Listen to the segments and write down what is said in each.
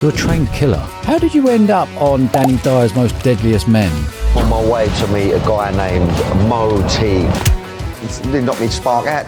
You're a trained killer. How did you end up on Danny Dyer's Most Deadliest Men? On my way to meet a guy named Mo Teague. He knocked me spark out.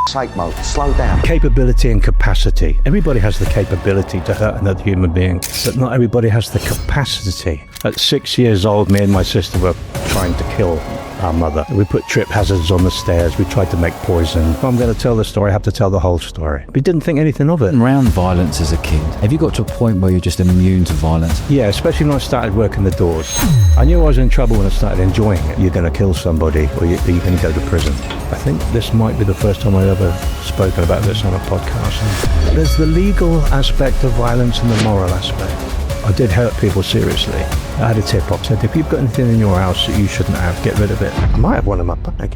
Sake, Mo, slow down. Capability and capacity. Everybody has the capability to hurt another human being, but not everybody has the capacity. At 6 years old, me and my sister were trying to kill our mother. We put trip hazards on the stairs. We tried to make poison. If I'm going to tell the story, I have to tell the whole story. We didn't think anything of it. Around violence as a kid, have you got to a point where you're just immune to violence? Yeah, especially when I started working the doors. I knew I was in trouble when I started enjoying it. You're going to kill somebody or you're going to go to prison. I think this might be the first time I've ever spoken about this on a podcast. There's the legal aspect of violence and the moral aspect. I did hurt people seriously. I had a tip-off, said if you've got anything in your house that you shouldn't have, get rid of it. I might have one in my bag.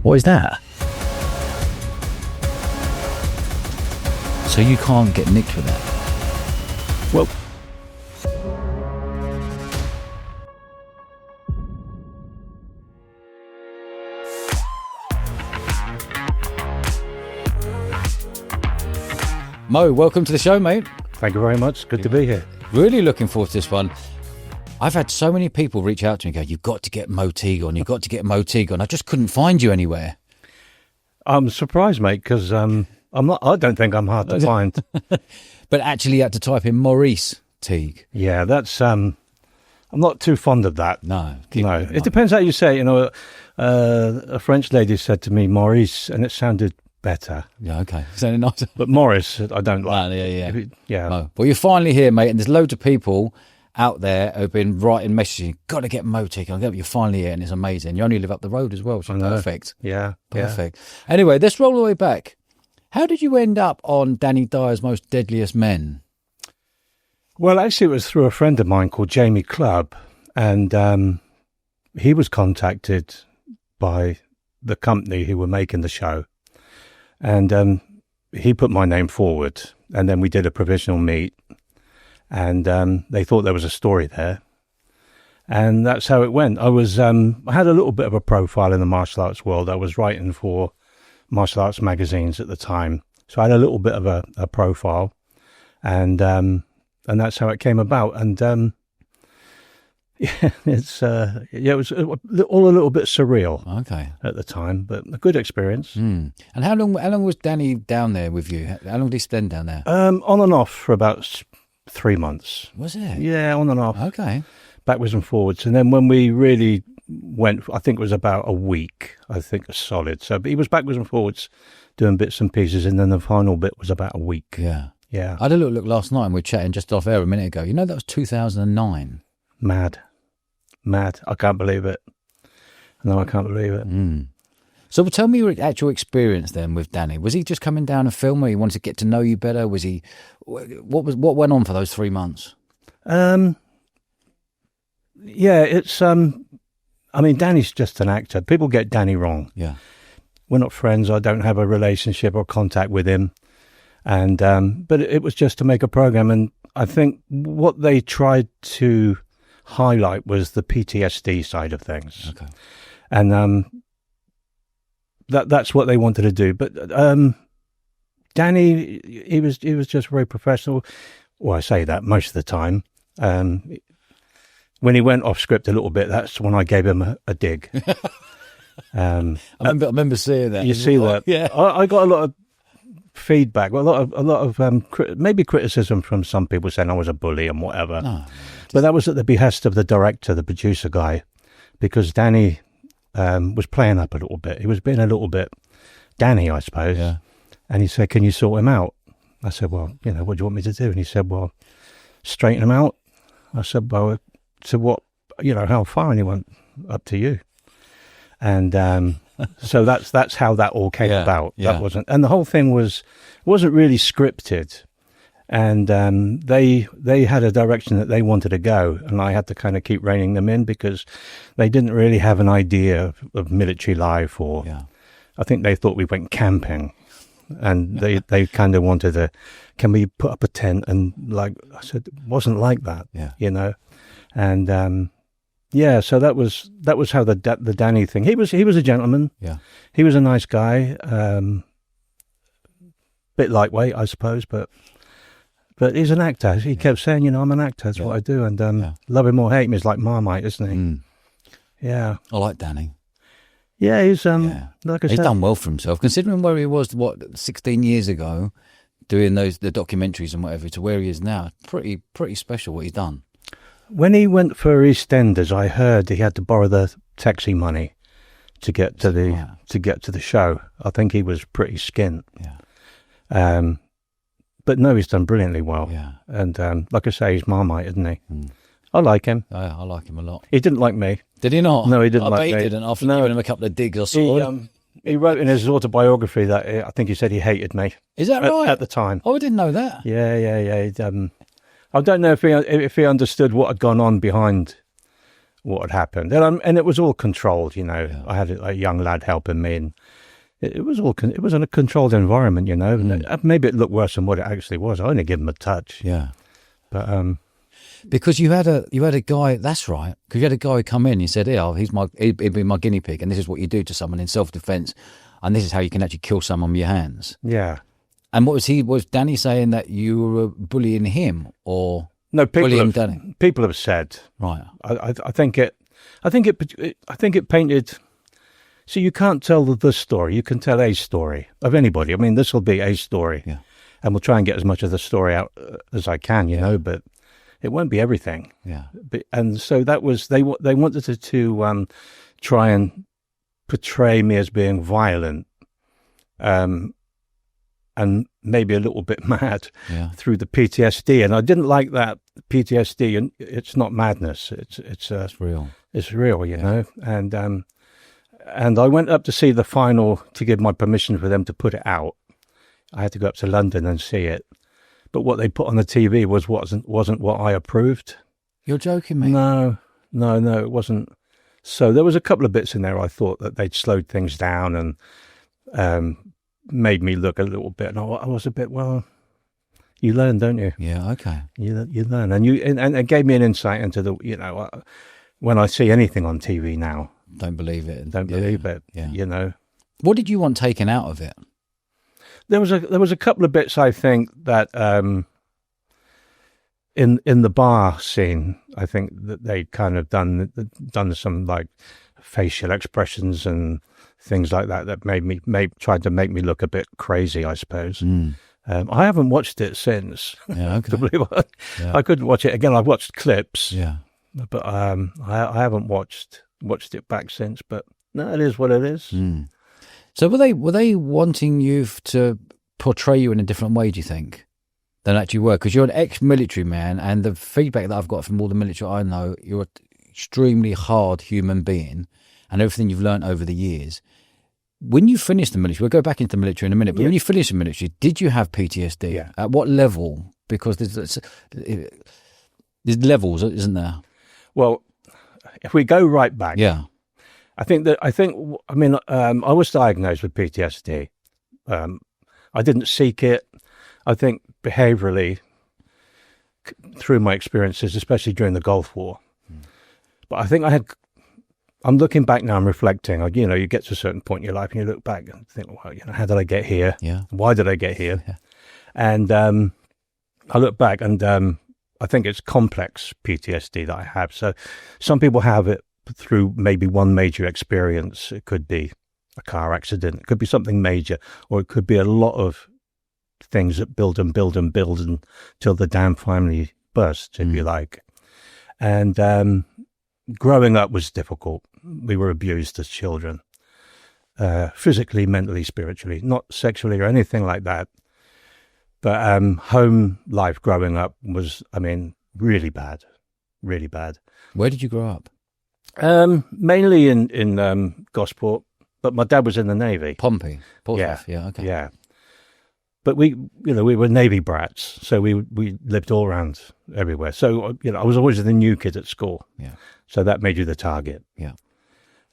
What is that? So you can't get nicked with that? Well, Mo, welcome to the show, mate. thank you very much. Good to be here. Really looking forward to this one. I've had so many people reach out to me and go, you've got to get Mo Teague on, you've got to get Mo Teague on. I just couldn't find you anywhere. I'm surprised, mate, because I don't think I'm hard to find. But actually you had to type in Maurice Teague. Yeah, that's, I'm not too fond of that. No. It depends how you say it. You know, a French lady said to me, Maurice, and it sounded better. Yeah, okay. Sounded nice. But Morris, I don't like. Yeah. Mo. Well, you're finally here, mate, and there's loads of people out there who've been writing messages. Got to get Mo Teague. You're finally here, and it's amazing. You only live up the road as well, so perfect. Yeah, perfect. Yeah. Anyway, let's roll the way back. How did you end up on Danny Dyer's Most Deadliest Men? Well, actually, it was through a friend of mine called Jamie Clubb, and he was contacted by the company who were making the show, and he put my name forward, and then we did a provisional meet, and they thought there was a story there, and that's how it went. I had a little bit of a profile in the martial arts world. I was writing for martial arts magazines at the time, so I had a little bit of a profile, and that's how it came about. And it was all a little bit surreal. Okay. At the time, but a good experience. And how long was Danny down there with you? How long did he spend down there? On and off for about 3 months. Was it? Yeah, on and off. Okay. Backwards and forwards. And then when we really went, I think it was about a week, I think, a solid. So but he was backwards and forwards doing bits and pieces, and then the final bit was about a week. Yeah. Yeah. I had a little look last night, and we were chatting just off air a minute ago. You know, that was 2009. Mad. I can't believe it. No, I can't believe it. So tell me your actual experience then with Danny. Was he just coming down and film, or he wanted to get to know you better? Was he? What went on for those 3 months? Yeah, it's. I mean, Danny's just an actor. People get Danny wrong. Yeah, we're not friends. I don't have a relationship or contact with him, and but it was just to make a program, and I think what they tried to highlight was the PTSD side of things. Okay, and that's what they wanted to do. But Danny, he was just very professional. Well, I say that most of the time. When he went off script a little bit, that's when I gave him a dig. I remember seeing that. You see that? Yeah, I got a lot of feedback, a lot of maybe criticism from some people saying I was a bully and whatever. No, but that was at the behest of the director, the producer guy, because Danny was playing up a little bit. He was being a little bit Danny, I suppose. Yeah. And he said, "Can you sort him out?" I said, "Well, what do you want me to do?" And he said, "Well, straighten him out." I said, "Well, to what? How far?" And he went, "Up to you." And so that's how that all came about. Yeah. That wasn't, and the whole thing wasn't really scripted. And they had a direction that they wanted to go, and I had to kind of keep reining them in because they didn't really have an idea of military life, or I think they thought we went camping, and they kind of wanted to, can we put up a tent? And like I said, it wasn't like that, and so that was how the Danny thing. He was a gentleman, he was a nice guy, bit lightweight, I suppose, but But he's an actor. He kept saying, I'm an actor. That's what I do. And love him or hate him is like Marmite, isn't he? Mm. Yeah. I like Danny. Yeah, he's like I He's said, done well for himself, considering where he was 16 years ago, doing the documentaries and whatever, to where he is now. Pretty special what he's done. when he went for EastEnders, I heard he had to borrow the taxi money to get to the show. I think he was pretty skint. Yeah. But no, he's done brilliantly well. Yeah. And like I say, he's Marmite, isn't he? Mm. I like him. I like him a lot. He didn't like me. Did he not? No, he didn't I like bet me. he didn't. After giving him a couple of digs, I saw. He wrote in his autobiography that I think he said he hated me. Is that right? At the time. Oh, I didn't know that. Yeah. I don't know if he understood what had gone on behind what had happened, and it was all controlled. Yeah. I had a young lad helping me, and it was in a controlled environment. And maybe it looked worse than what it actually was. I only gave him a touch. Yeah, but because you had a guy. That's right. Because you had a guy who come in. He said, "Yeah, he'd be my guinea pig, and this is what you do to someone in self-defense, and this is how you can actually kill someone with your hands." Yeah. And was Danny saying that you were bullying him or no? Bullying Danny? People have said, right. I think it painted. So you can't tell the story. You can tell a story of anybody. I mean, this will be a story, Yeah. and we'll try and get as much of the story out as I can, you know. But it won't be everything. Yeah. And so that was they wanted to try and portray me as being violent, and maybe a little bit mad through the PTSD. And I didn't like that PTSD. And it's not madness. It's real. It's real, you know. And I went up to see the final to give my permission for them to put it out. I had to go up to London and see it. But what they put on the TV wasn't what I approved. You're joking me? No, it wasn't. So there was a couple of bits in there I thought that they'd slowed things down and made me look a little bit. And I was a bit, well, you learn, don't you? Yeah, okay. You learn. And it gave me an insight into when I see anything on TV now. Don't believe it. Don't believe it, Yeah. What did you want taken out of it? There was a couple of bits, I think, that in the bar scene, I think that they'd kind of done some like facial expressions and things like that tried to make me look a bit crazy, I suppose. Mm. I haven't watched it since. Yeah, okay. To believe it. I couldn't watch it again. I've watched clips. Yeah. But I haven't watched it back since. But no, it is what it is. Mm. So were they wanting you to portray you in a different way, do you think, than actually were? Because you're an ex-military man, and the feedback that I've got from all the military I know, you're an extremely hard human being, and everything you've learned over the years. When you finished the military, we'll go back into the military in a minute, but when you finished the military, did you have PTSD? Yeah. At what level? Because there's levels, isn't there? Well, if we go right back, I was diagnosed with PTSD. I didn't seek it. I think behaviourally, through my experiences, especially during the Gulf War. But I think I'm looking back now, I'm reflecting. You get to a certain point in your life and you look back and think, well, how did I get here? Yeah. Why did I get here? Yeah. And I look back and I think it's complex PTSD that I have. So some people have it through maybe one major experience. It could be a car accident. It could be something major, or it could be a lot of things that build until the dam finally bursts, if you like. And growing up was difficult. We were abused as children, physically, mentally, spiritually, not sexually or anything like that. But home life growing up was, really bad, really bad. Where did you grow up? Mainly in Gosport, but my dad was in the Navy. Pompey, Portsmouth. Yeah, okay. Yeah. But we were Navy brats, so we lived all around everywhere. So I was always the new kid at school. Yeah. So that made you the target. Yeah.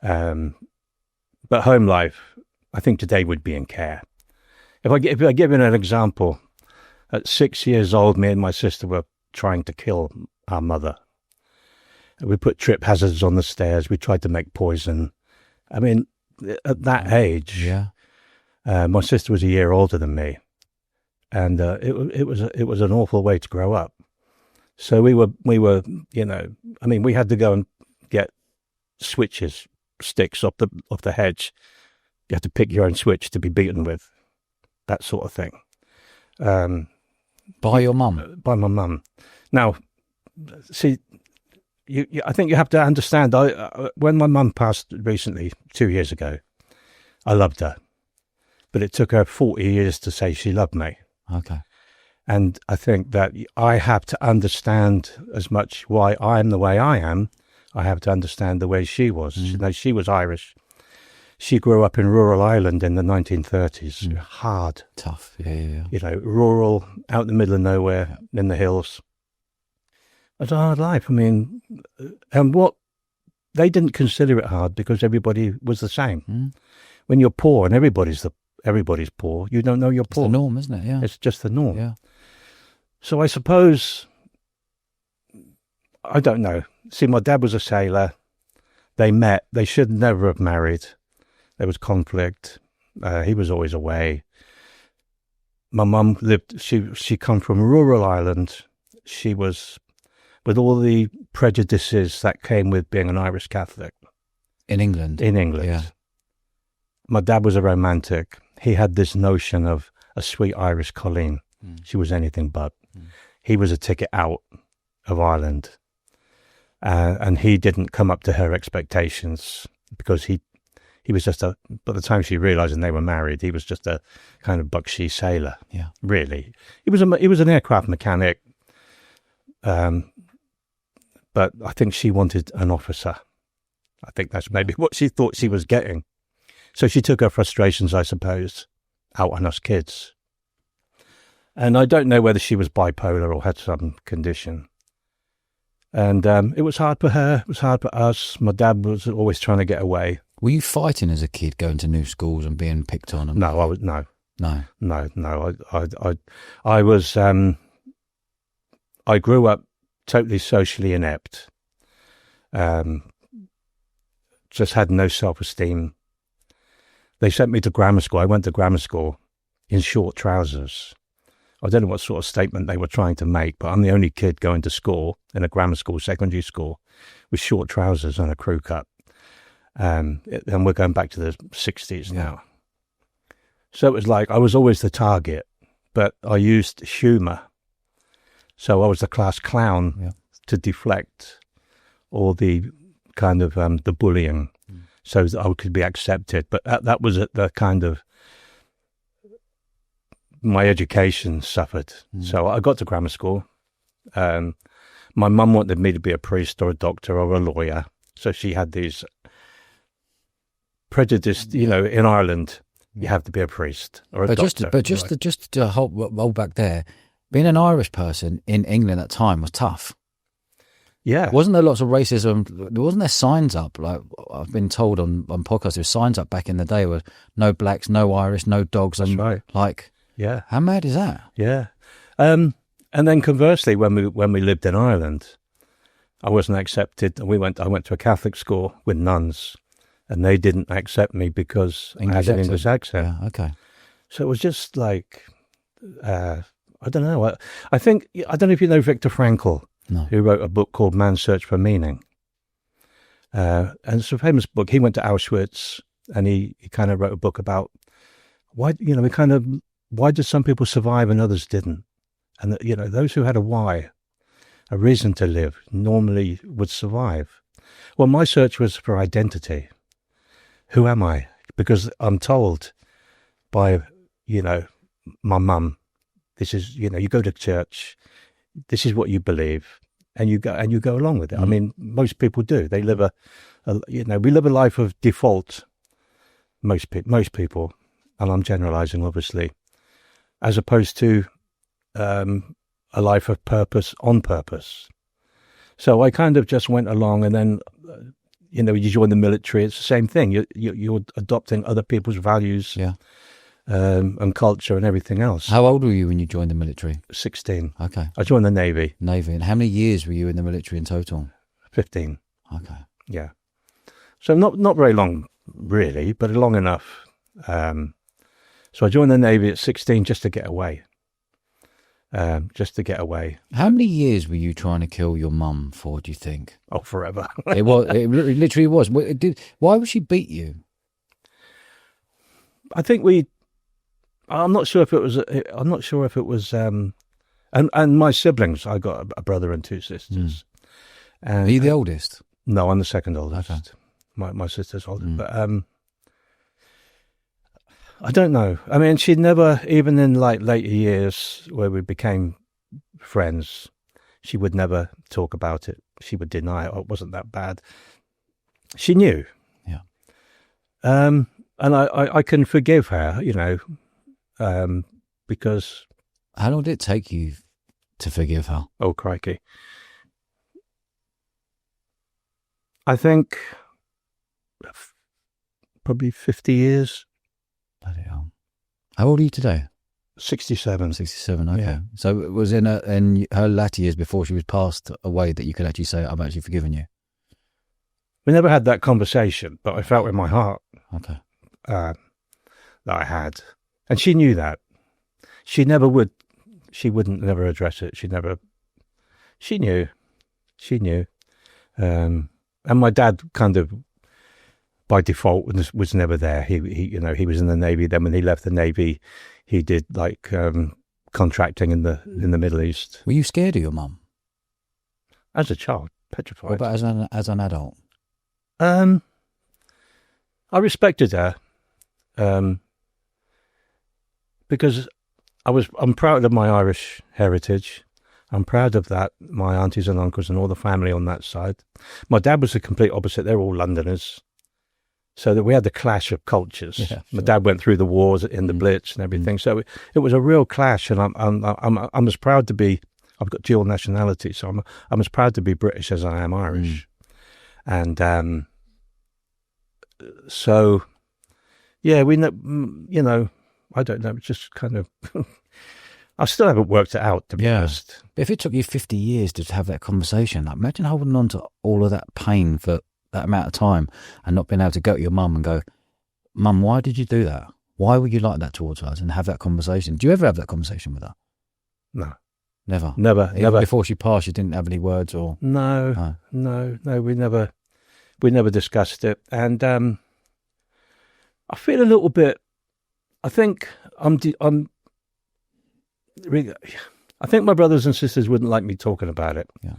But home life, I think today would be in care. If I give you an example, at 6 years old, me and my sister were trying to kill our mother. We put trip hazards on the stairs. We tried to make poison. At that age, my sister was a year older than me. and it was an awful way to grow up. So we were, you know, I mean, we had to go and get sticks off the hedge. You had to pick your own switch to be beaten with, that sort of thing. By your mum? By my mum. Now, see, I think you have to understand. When my mum passed recently, 2 years ago, I loved her, but it took her 40 years to say she loved me. Okay. And I think that I have to understand as much why I am the way I am. I have to understand the way she was. You know, she was Irish. She grew up in rural Ireland in the 1930s. Hard. Tough. Yeah. You know, rural, out in the middle of nowhere, in the hills. It's a hard life. I mean, and what they didn't consider it hard because everybody was the same. When you're poor and everybody's poor, you don't know you're poor. It's the norm, isn't it? Yeah. It's just the norm. Yeah. So I suppose, I don't know. See, my dad was a sailor. They met. They should never have married. There was conflict. He was always away. My mum lived, she come from rural Ireland. She was, with all the prejudices that came with being an Irish Catholic. In England? In England. Yeah. My dad was a romantic. He had this notion of a sweet Irish Colleen. She was anything but. He was a ticket out of Ireland. And he didn't come up to her expectations because he was just by the time she realised and they were married, he was just a kind of buckshy sailor. Yeah. Really. He was an aircraft mechanic. But I think she wanted an officer. I think that's maybe what she thought she was getting. So she took her frustrations, I suppose, out on us kids. And I don't know whether she was bipolar or had some condition. And it was hard for her. It was hard for us. My dad was always trying to get away. Were you fighting as a kid, going to new schools and being picked on? No, I was no. No. I was. I grew up totally socially inept. Just had no self-esteem. They sent me to grammar school. I went to grammar school in short trousers. I don't know what sort of statement they were trying to make, but I'm the only kid going to school in a grammar school, secondary school, with short trousers and a crew cut. And we're going back to the 60s now. So it was like I was always the target, but I used humour. So I was the class clown to deflect all the kind of the bullying so that I could be accepted. But that was at the kind of, my education suffered. So I got to grammar school. My mum wanted me to be a priest or a doctor or a lawyer. So she had these prejudice, you know, in Ireland, you have to be a priest or a doctor. Just to hold back there, being an Irish person in England at the time was tough. Yeah. Wasn't there lots of racism? Wasn't there signs up? Like I've been told on podcasts, there were signs up back in the day with no blacks, no Irish, no dogs. That's right. Like, yeah. How mad is that? Yeah. And then conversely, when we lived in Ireland, I wasn't accepted. I went to a Catholic school with nuns, and they didn't accept me because I had an English accent. Yeah, okay. So it was just like, I don't know. I think, I don't know if you know Viktor Frankl, who wrote a book called Man's Search for Meaning. And it's a famous book. He went to Auschwitz, and he kind of wrote a book about why did some people survive and others didn't? And, you know, those who had a why, a reason to live, normally would survive. Well, my search was for identity. Who am I? Because I'm told by, you know, my mum, this is, you know, you go to church, this is what you believe, and you go along with it. I mean, most people do. They live we live a life of default. Most people, and I'm generalizing, obviously, as opposed to a life of purpose on purpose. So I kind of just went along, and then, you know, you join the military. It's the same thing. You're adopting other people's values, and culture and everything else. How old were you when you joined the military? 16. Okay. I joined the Navy. And how many years were you in the military in total? 15. Okay. Yeah. So not very long, really, but long enough. So I joined the Navy at 16 just to get away. just to get away. How many years were you trying to kill your mum for, do you think? Oh, forever. It was. It literally was. Why would she beat you? I think I'm not sure if it was. And my siblings. I got a brother and two sisters. And, Are you the oldest? No, I'm the second oldest. Okay. My sister's older, but I don't know. I mean, she'd never, even in like later years where we became friends, she would never talk about it. She would deny it. Oh, it wasn't that bad. She knew. Yeah. And I can forgive her, because. How long did it take you to forgive her? Oh, crikey. I think probably 50 years. Bloody hell. How old are you today? 67. 67, okay. Yeah. So it was in her latter years before she was passed away that you could actually say, I've actually forgiven you. We never had that conversation, but I felt in my heart Okay. that I had. And she knew that. She wouldn't never address it. She knew. And my dad kind of, by default, was never there. He was in the Navy. Then when he left the Navy, he did like contracting in the Middle East. Were you scared of your mum? As a child, petrified. What about as an adult? I respected her, because I'm proud of my Irish heritage. I'm proud of that, my aunties and uncles and all the family on that side. My dad was the complete opposite. They're all Londoners. So that we had the clash of cultures. Yeah, sure. My dad went through the wars in the Blitz and everything. So it was a real clash. And I'm as proud to be, I've got dual nationality. So I'm as proud to be British as I am Irish. And so, yeah, I don't know, it's just kind of, I still haven't worked it out, to be honest. But if it took you 50 years to have that conversation, like imagine holding on to all of that pain for that amount of time and not being able to go to your mum and go, Mum, why did you do that? Why were you like that towards us? And have that conversation. Do you ever have that conversation with her? No. Never? Never. Before she passed, you didn't have any words or? No, we never discussed it. And I feel a little bit, I think I think my brothers and sisters wouldn't like me talking about it. Yeah.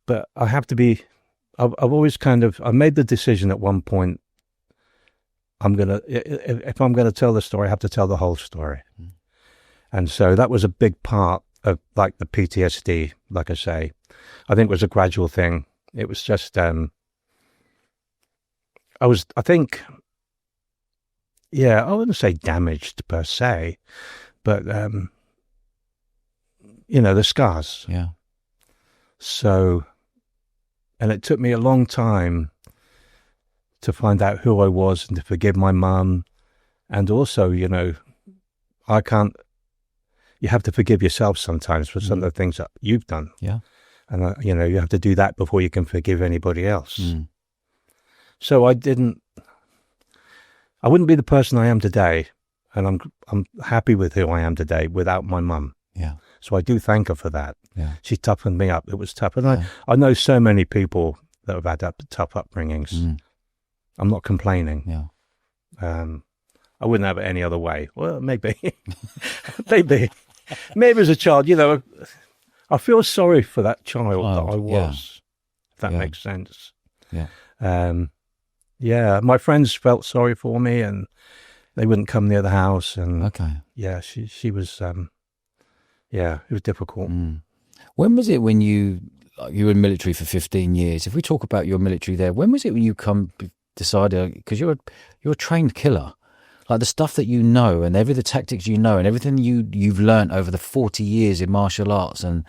But I have to be, I've always I made the decision at one point, if I'm going to tell the story, I have to tell the whole story. And so that was a big part of like the PTSD, like I say. I think it was a gradual thing. It was just, I wouldn't say damaged per se, but, the scars. Yeah. So, and it took me a long time to find out who I was and to forgive my mum. And also, you have to forgive yourself sometimes for some of the things that you've done. Yeah. And, you have to do that before you can forgive anybody else. So I wouldn't be the person I am today. And I'm happy with who I am today without my mum. Yeah. So I do thank her for that. Yeah. She toughened me up. It was tough. And I know so many people that have had tough upbringings. I'm not complaining. Yeah. I wouldn't have it any other way. Well, maybe. maybe as a child, I feel sorry for that child that I was, if that makes sense. Yeah. My friends felt sorry for me and they wouldn't come near the house. And she was, it was difficult. When was it when you were in military for 15 years? If we talk about your military there, when was it when you decided, because you're a trained killer, like the stuff that you know and the tactics you know and everything you've learned over the 40 years in martial arts, and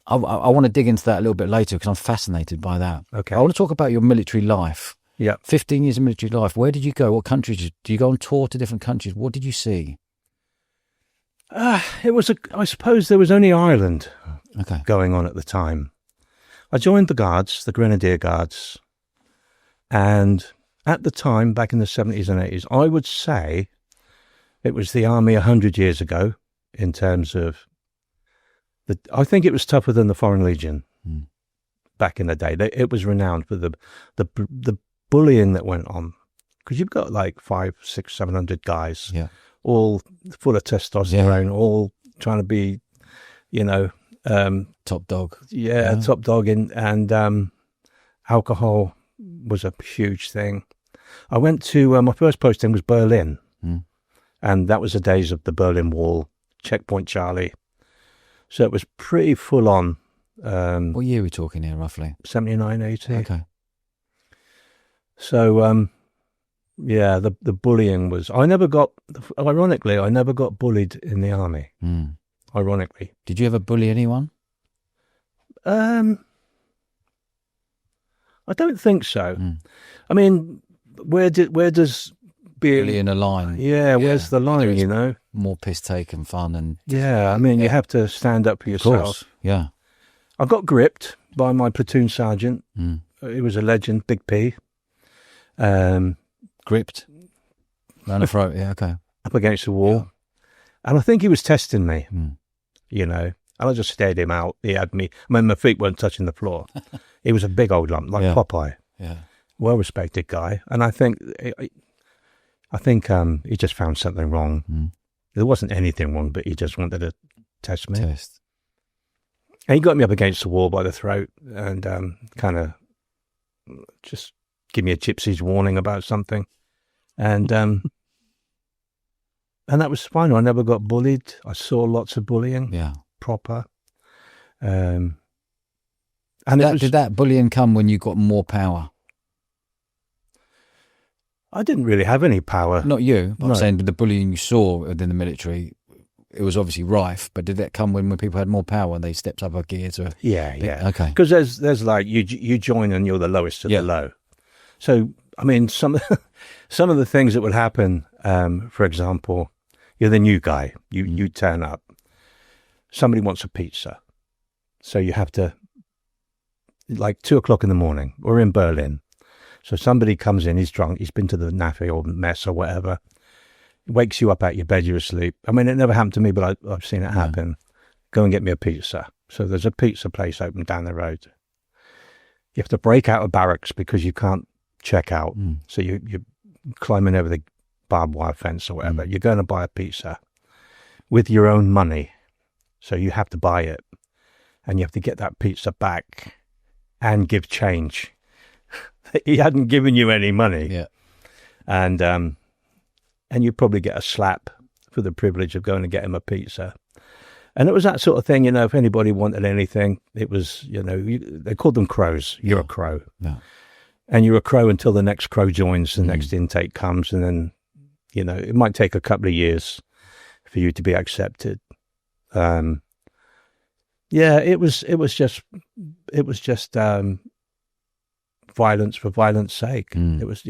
I want to dig into that a little bit later because I'm fascinated by that. Okay. I want to talk about your military life. Yeah. 15 years of military life. Where did you go? What countries? Do you go on tour to different countries? What did you see? I suppose there was only Ireland going on at the time. I joined the Guards, the Grenadier Guards, and at the time, back in the 70s and 80s, I would say it was the army 100 years ago in terms of I think it was tougher than the Foreign Legion back in the day. It was renowned for the bullying that went on, because you've got like 500, 600, 700 guys, all full of testosterone, all trying to be, top dog. Top dog, and alcohol was a huge thing. I went to my first posting was Berlin, and that was the days of the Berlin Wall, Checkpoint Charlie. So it was pretty full on. What year are we talking here, roughly? 79, 80. Okay. So, the bullying was... Ironically, I never got bullied in the army. Ironically. Did you ever bully anyone? I don't think so. I mean, where does bullying a line? Yeah, where's the line, More piss take and fun and... Yeah, I mean, you have to stand up for yourself. Of course, yeah. I got gripped by my platoon sergeant. He was a legend, Big P. Gripped? Round the throat, yeah, okay. Up against the wall. And I think he was testing me, And I just stared him out. He had me... I mean, my feet weren't touching the floor. He was a big old lump, like Popeye. Yeah. Well-respected guy. And I think he just found something wrong. There wasn't anything wrong, but he just wanted to test me. And he got me up against the wall by the throat and kind of just give me a gypsy's warning about something. And that was fine. I never got bullied. I saw lots of bullying. Yeah. Proper. And did that bullying come when you got more power? I didn't really have any power. Not you, but I'm saying the bullying you saw within the military, it was obviously rife, but did that come when people had more power and they stepped up a gear to... Yeah. Okay. Because there's like, you join and you're the lowest of the low. So, I mean, some of the things that would happen, for example, you're the new guy, you turn up, somebody wants a pizza. So you have to, like 2:00 in the morning, we're in Berlin. So somebody comes in, he's drunk, he's been to the naffy or mess or whatever, wakes you up out your bed, you're asleep. I mean, it never happened to me, but I've seen it happen. Go and get me a pizza. So there's a pizza place open down the road. You have to break out of barracks because you can't check out. So you're climbing over the barbed wire fence or whatever. You're going to buy a pizza with your own money. So you have to buy it. And you have to get that pizza back and give change. He hadn't given you any money. Yeah. And you probably get a slap for the privilege of going to get him a pizza. And it was that sort of thing, if anybody wanted anything, it was, they called them crows. You're a crow. Yeah. And you're a crow until the next crow joins, the next intake comes, and then, it might take a couple of years for you to be accepted. It was just violence for violence sake. It was,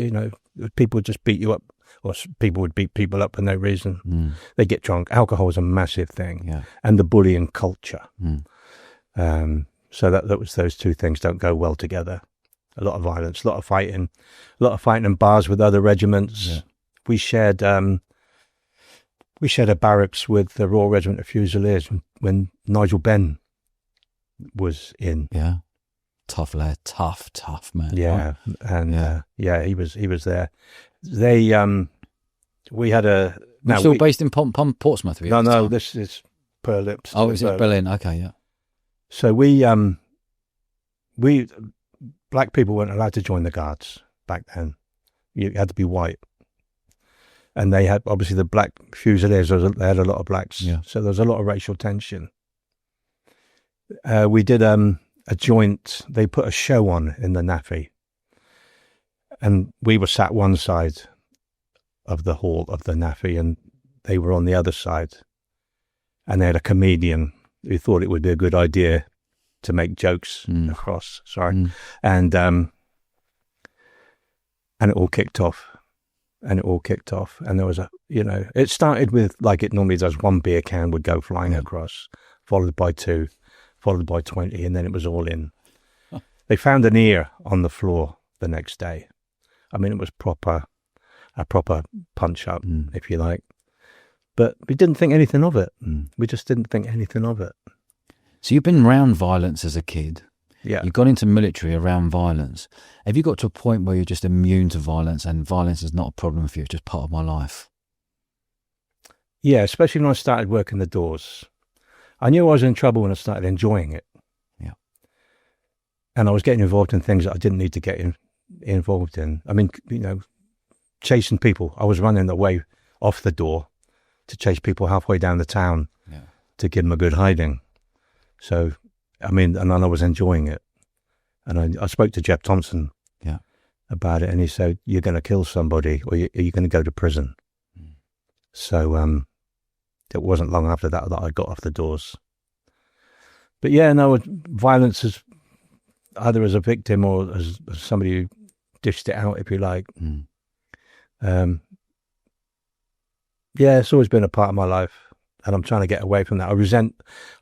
people would just beat you up, or people would beat people up for no reason. They get drunk. Alcohol is a massive thing, and the bullying culture. So that was those two things don't go well together. A lot of violence, a lot of fighting in bars with other regiments. Yeah. We shared a barracks with the Royal Regiment of Fusiliers when Nigel Benn was in. Yeah. Tough lad, tough man. Yeah, and he was there. They we had a. Now still based in Portsmouth. No, this is Berlin. Oh, is it Berlin? Okay, yeah. So we black people weren't allowed to join the guards back then. You had to be white, and they had obviously the black Fusiliers. They had a lot of blacks, so there was a lot of racial tension. We did a joint. They put a show on in the naffy, and we were sat one side of the hall of the naffy, and they were on the other side. And they had a comedian who thought it would be a good idea to make jokes across. And it all kicked off. And there was it started with, like it normally does, one beer can would go flying across, followed by 2, followed by 20, and then it was all in. They found an ear on the floor the next day. I mean, it was a proper punch up, if you like. But we didn't think anything of it. We just didn't think anything of it. So you've been around violence as a kid. Yeah. You've gone into military around violence. Have you got to a point where you're just immune to violence and violence is not a problem for you? It's just part of my life. Yeah, especially when I started working the doors. I knew I was in trouble when I started enjoying it. Yeah. And I was getting involved in things that I didn't need to get involved in. I mean, chasing people. I was running away off the door to chase people halfway down the town to give them a good hiding. So, I mean, and I was enjoying it. And I spoke to Jeff Thompson about it, and he said, you're going to kill somebody or you're going to go to prison. So it wasn't long after that I got off the doors. But yeah, no, violence is either as a victim or as somebody who dished it out, if you like. Yeah, it's always been a part of my life, and I'm trying to get away from that. I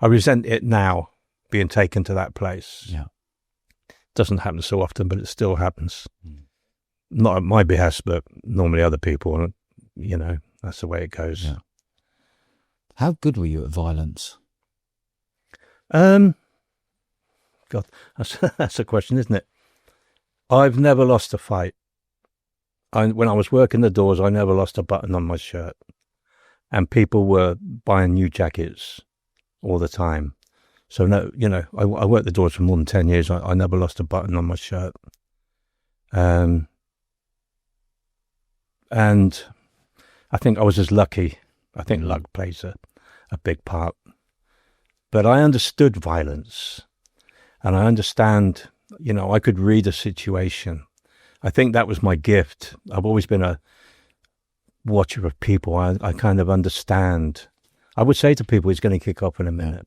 resent it now, being taken to that place. Yeah. Doesn't happen so often, but it still happens. Not at my behest, but normally other people. And, that's the way it goes. Yeah. How good were you at violence? God, that's a question, isn't it? I've never lost a fight. When I was working the doors, I never lost a button on my shirt. And people were buying new jackets all the time. So, no, I worked the doors for more than 10 years. I never lost a button on my shirt. And I think I was just lucky. I think luck plays a big part. But I understood violence. And I understand, I could read a situation. I think that was my gift. I've always been a watcher of people. I kind of understand. I would say to people, he's going to kick off in a minute.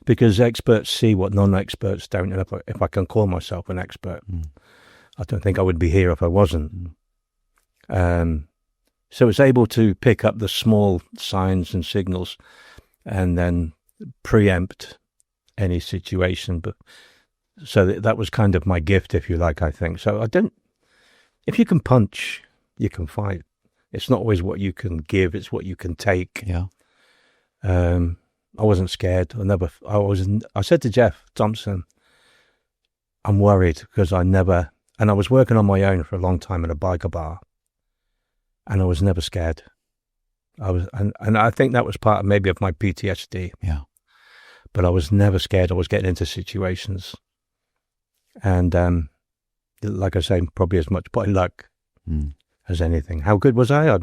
Because experts see what non-experts don't. And if I can call myself an expert, I don't think I would be here if I wasn't. So it's able to pick up the small signs and signals and then preempt any situation. But so that was kind of my gift, if you like, I think. So if you can punch, you can fight. It's not always what you can give, it's what you can take. Yeah. I wasn't scared. I said to Jeff Thompson, I'm worried because and I was working on my own for a long time at a biker bar, and I was never scared. And I think that was part of maybe of my PTSD. Yeah. But I was never scared. I was getting into situations. And like I say, probably as much by luck as anything. How good was I? I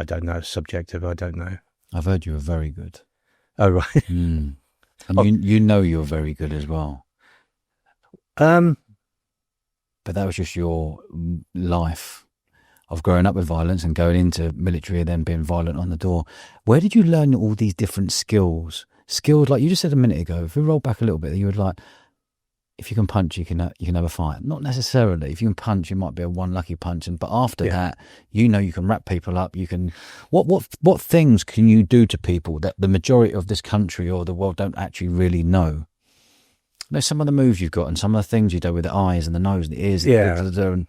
don't know. It's subjective. I don't know. I've heard you were very good. Oh, right. And you're very good as well. But that was just your life of growing up with violence and going into military and then being violent on the door. Where did you learn all these different skills? Skills, like you just said a minute ago, if we roll back a little bit, you were like, if you can punch, you can have a fight. Not necessarily. If you can punch, it might be a one lucky punch. But after that, you can wrap people up. You can. What things can you do to people that the majority of this country or the world don't actually really know? You know, some of the moves you've got and some of the things you do with the eyes and the nose and the ears. And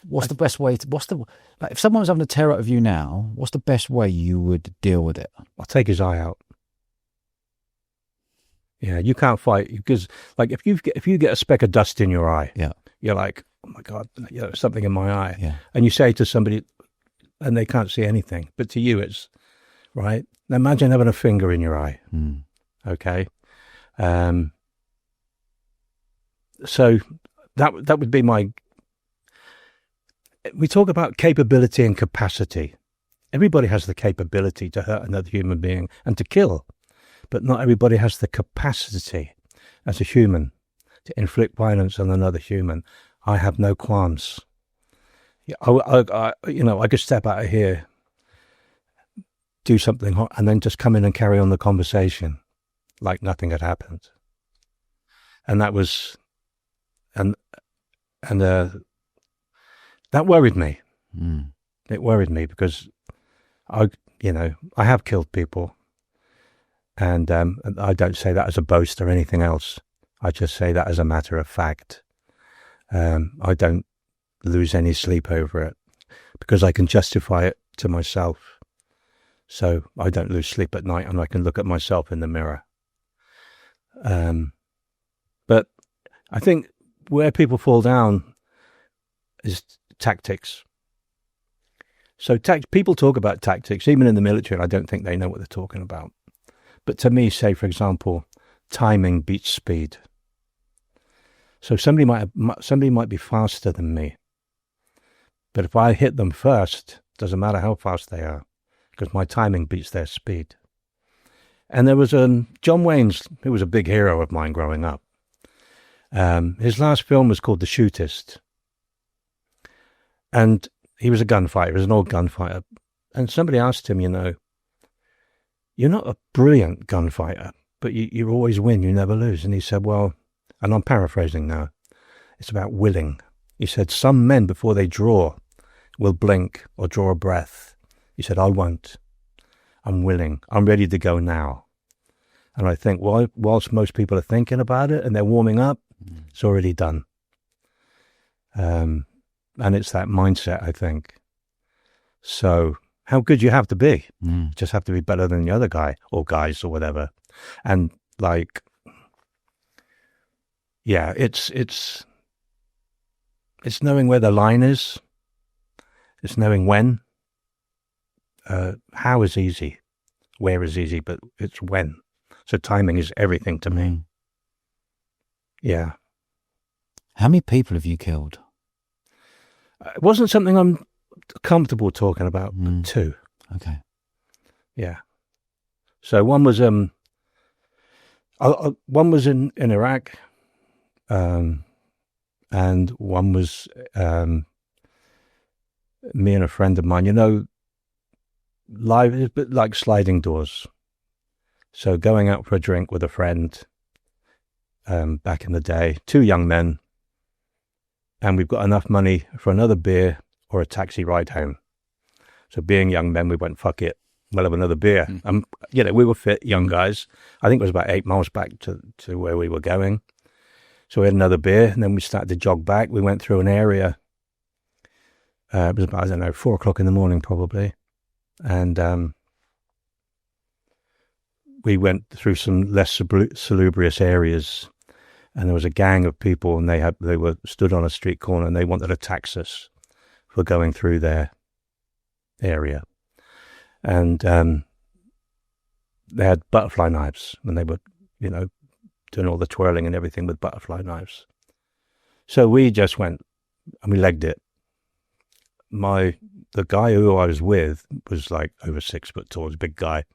what's the best way? If someone was having a terror out of you now, what's the best way you would deal with it? I'll take his eye out. Yeah, you can't fight because, like, if you get a speck of dust in your eye, you're like, oh my God, something in my eye, and you say to somebody, and they can't see anything, but to you it's right. Now imagine having a finger in your eye. Okay, so that would be my. We talk about capability and capacity. Everybody has the capability to hurt another human being and to kill. But not everybody has the capacity as a human to inflict violence on another human. I have no qualms. I could step out of here, do something hot, and then just come in and carry on the conversation like nothing had happened. And that was, and that worried me. It worried me because I have killed people. And I don't say that as a boast or anything else. I just say that as a matter of fact. I don't lose any sleep over it because I can justify it to myself. So I don't lose sleep at night and I can look at myself in the mirror. But I think where people fall down is tactics. So people talk about tactics, even in the military, and I don't think they know what they're talking about. But to me, say, for example, timing beats speed. So somebody might be faster than me. But if I hit them first, doesn't matter how fast they are, because my timing beats their speed. And there was John Wayne's, who was a big hero of mine growing up. His last film was called The Shootist. And he was a gunfighter, he was an old gunfighter. And somebody asked him, you're not a brilliant gunfighter, but you always win, you never lose. And he said, well, and I'm paraphrasing now, it's about willing. He said, some men before they draw will blink or draw a breath. He said, I won't. I'm willing. I'm ready to go now. And I think whilst most people are thinking about it and they're warming up, it's already done. And it's that mindset, I think. So how good you have to be? You just have to be better than the other guy or guys or whatever. And it's knowing where the line is. It's knowing when. How is easy. Where is easy, but it's when. So timing is everything to me. Yeah. How many people have you killed? It wasn't something I'm comfortable talking about, but 2. Okay. Yeah. So one was in Iraq, and one was me and a friend of mine. Live is a bit like sliding doors. So going out for a drink with a friend back in the day, 2 young men, and we've got enough money for another beer or a taxi ride home. So being young men, we went, fuck it, we'll have another beer. We were fit young guys. I think it was about 8 miles back to where we were going. So we had another beer, and then we started to jog back. We went through an area. It was about, 4 o'clock in the morning probably. And we went through some less salubrious areas, and there was a gang of people, and they were stood on a street corner, and they wanted to tax us for going through their area. And they had butterfly knives, and they were, doing all the twirling and everything with butterfly knives. So we just went, and we legged it. The guy who I was with was like over 6 foot tall, was a big guy.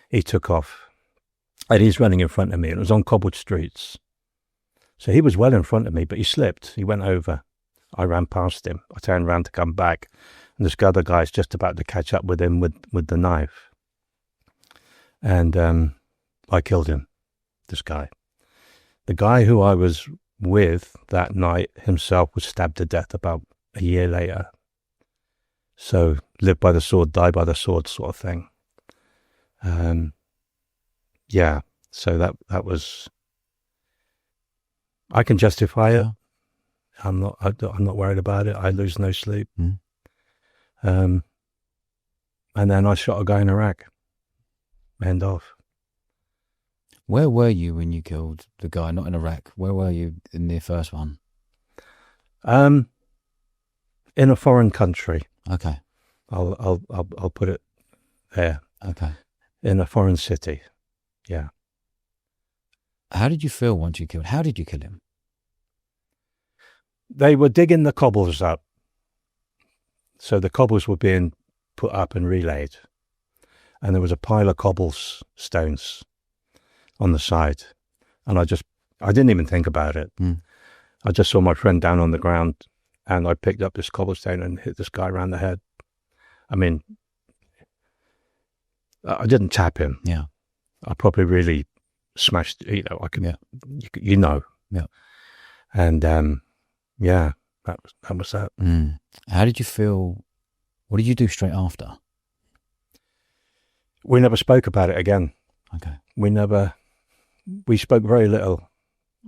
He took off, and he's running in front of me, and it was on cobbled streets. So he was well in front of me, but he slipped. He went over. I ran past him. I turned around to come back, and this other guy's just about to catch up with him with the knife. And I killed him, this guy. The guy who I was with that night himself was stabbed to death about a year later. So live by the sword, die by the sword sort of thing. So that was, I can justify it. I'm not worried about it. I lose no sleep. And then I shot a guy in Iraq. End off. Where were you when you killed the guy? Not in Iraq. Where were you in the first one? In a foreign country. Okay. I'll put it there. Okay. In a foreign city. Yeah. How did you feel once you killed? How did you kill him? They were digging the cobbles up. So the cobbles were being put up and relayed. And there was a pile of cobblestones on the side. And I didn't even think about it. I just saw my friend down on the ground, and I picked up this cobblestone and hit this guy around the head. I mean, I didn't tap him. Yeah. I probably really smashed, I could, Yeah. Yeah. And, that was that. How did you feel? What did you do straight after? We never spoke about it again. Okay. We spoke very little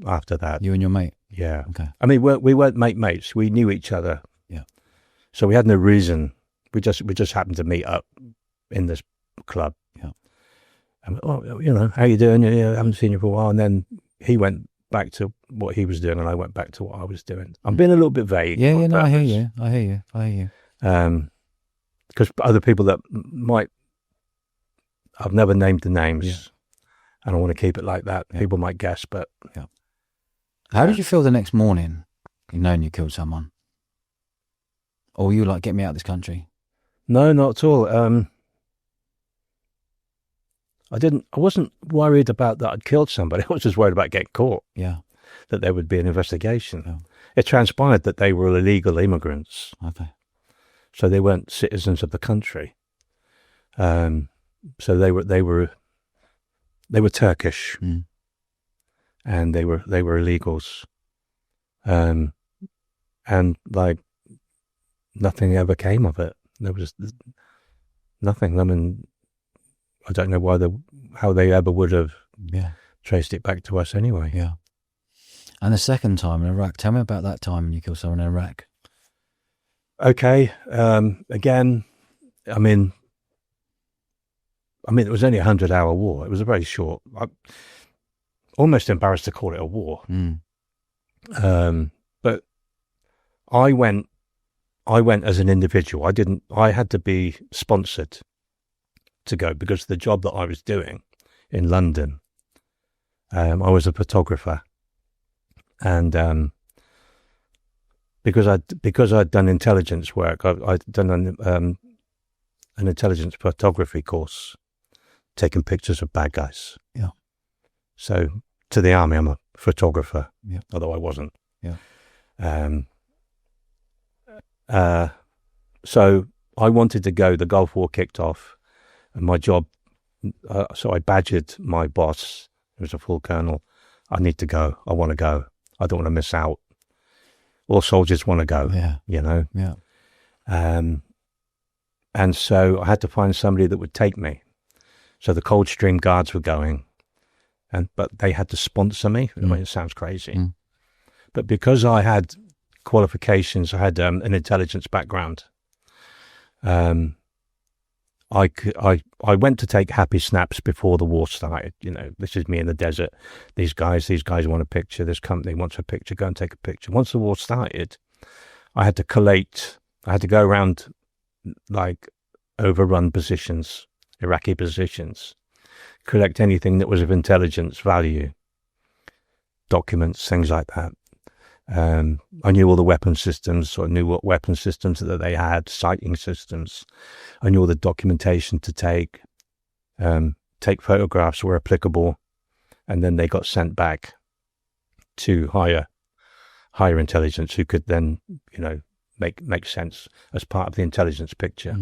after that. You and your mate? Yeah. Okay. I mean, we weren't mates. We knew each other. Yeah. So we had no reason. We just happened to meet up in this club. Yeah. And, oh, you know, how you doing? Yeah, I haven't seen you for a while. And then he went back to what he was doing, and I went back to what I was doing. I'm being a little bit vague. Yeah, no, I hear you. Because other people that might, I've never named the names, Yeah. and I want to keep it like that. Yeah. People might guess, but Yeah. How did you feel the next morning, knowing you killed someone? Or were you like, get me out of this country? no, not at all. I wasn't worried about that I'd killed somebody. I was just worried about getting caught, Yeah. that there would be an investigation. Yeah. It transpired that they were illegal immigrants, Okay. so they weren't citizens of the country. So they were Turkish, and they were illegals, and like nothing ever came of it. There was nothing. I mean, I don't know how they ever would have traced it back to us anyway. Yeah. And the second time in Iraq, tell me about that time when you killed someone in Iraq. Okay. Again, I mean, it was only a 100-hour war. It was a very short. I'm almost embarrassed to call it a war. But I went as an individual. I had to be sponsored to go because the job that I was doing in London, I was a photographer, and because I'd done intelligence work, I'd done an intelligence photography course, taking pictures of bad guys. Yeah. So to the army, I'm a photographer. Yeah. Although I wasn't. Yeah. So I wanted to go. The Gulf War kicked off, and my job. So I badgered my boss, who was a full colonel. I need to go. I want to go. I don't want to miss out. All soldiers want to go. Yeah. You know. Yeah. And so I had to find somebody that would take me. So the Coldstream Guards were going, but they had to sponsor me. I mean, it sounds crazy, but because I had qualifications, I had an intelligence background. I went to take happy snaps before the war started. You know, this is me in the desert. These guys want a picture. This company wants a picture. Go and take a picture. Once the war started, I had to collate. I had to go around like overrun positions, Iraqi positions, collect anything that was of intelligence value, documents, things like that. I knew all the weapon systems, so I knew what weapon systems that they had, sighting systems. I knew all the documentation to take photographs where applicable, and then they got sent back to higher intelligence, who could then, you know, make sense as part of the intelligence picture.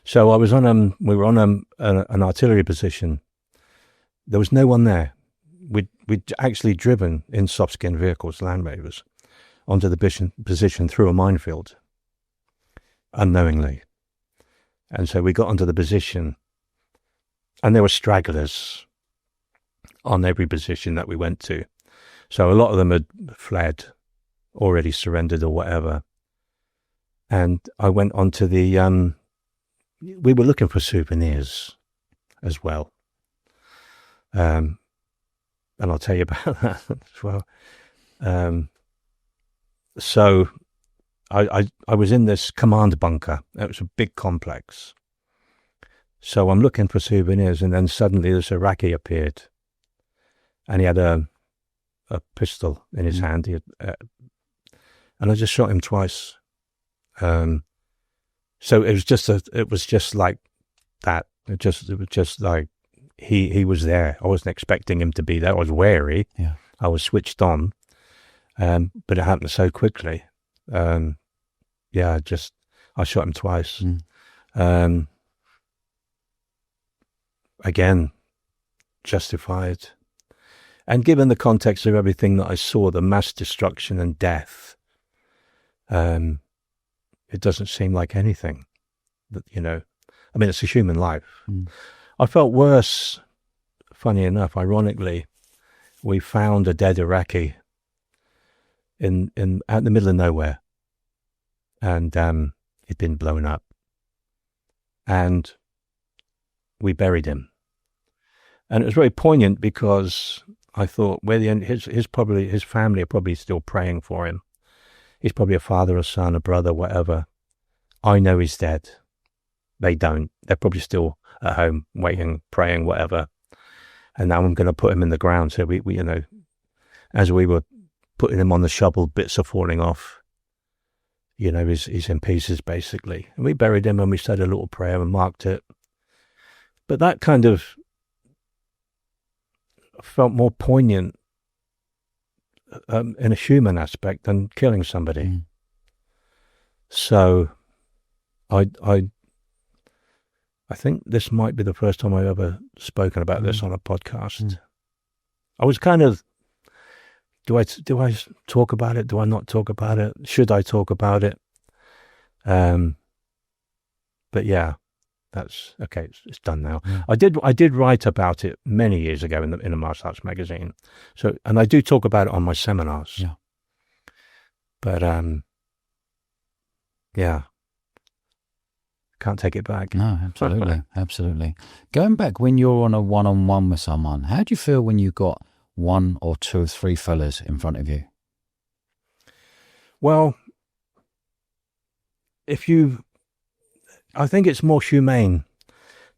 So I was we were on an artillery position. There was no one there. We'd actually driven in soft-skin vehicles, Land Rovers, onto the position through a minefield, unknowingly. And so we got onto the position, and there were stragglers on every position that we went to. So a lot of them had fled, already surrendered or whatever. And I went onto the, we were looking for souvenirs as well. And I'll tell you about that as well. So I was in this command bunker. It was a big complex. So I'm looking for souvenirs, and then suddenly this Iraqi appeared, and he had a pistol in his hand. And I just shot him twice. So it was just like that. It was just like he was there. I wasn't expecting him to be there. I was wary. Yeah. I was switched on. But it happened so quickly. I shot him twice. Again, justified. And given the context of everything that I saw, the mass destruction and death, it doesn't seem like anything that, you know, I mean, it's a human life. I felt worse, funny enough, ironically. We found a dead Iraqi out in the middle of nowhere, and he'd been blown up, and we buried him. And it was very poignant because I thought, his family are probably still praying for him. He's probably a father, a son, a brother, whatever. I know he's dead. They don't. They're probably still at home waiting, praying, whatever. And now I'm going to put him in the ground. So we as we were putting him on the shovel, bits are falling off. He's in pieces basically. And we buried him and we said a little prayer and marked it. But that kind of felt more poignant in a human aspect than killing somebody. Mm. So I think this might be the first time I've ever spoken about this on a podcast. Mm. I was kind of, do I talk about it? Do I not talk about it? Should I talk about it? But yeah, that's okay. It's done now. Yeah. I did write about it many years ago in a martial arts magazine. So, and I do talk about it on my seminars. Yeah. But yeah, can't take it back. No, absolutely, absolutely. Going back when you're on a one-on-one with someone, how do you feel when you got one or two or three fellas in front of you? Well, I think it's more humane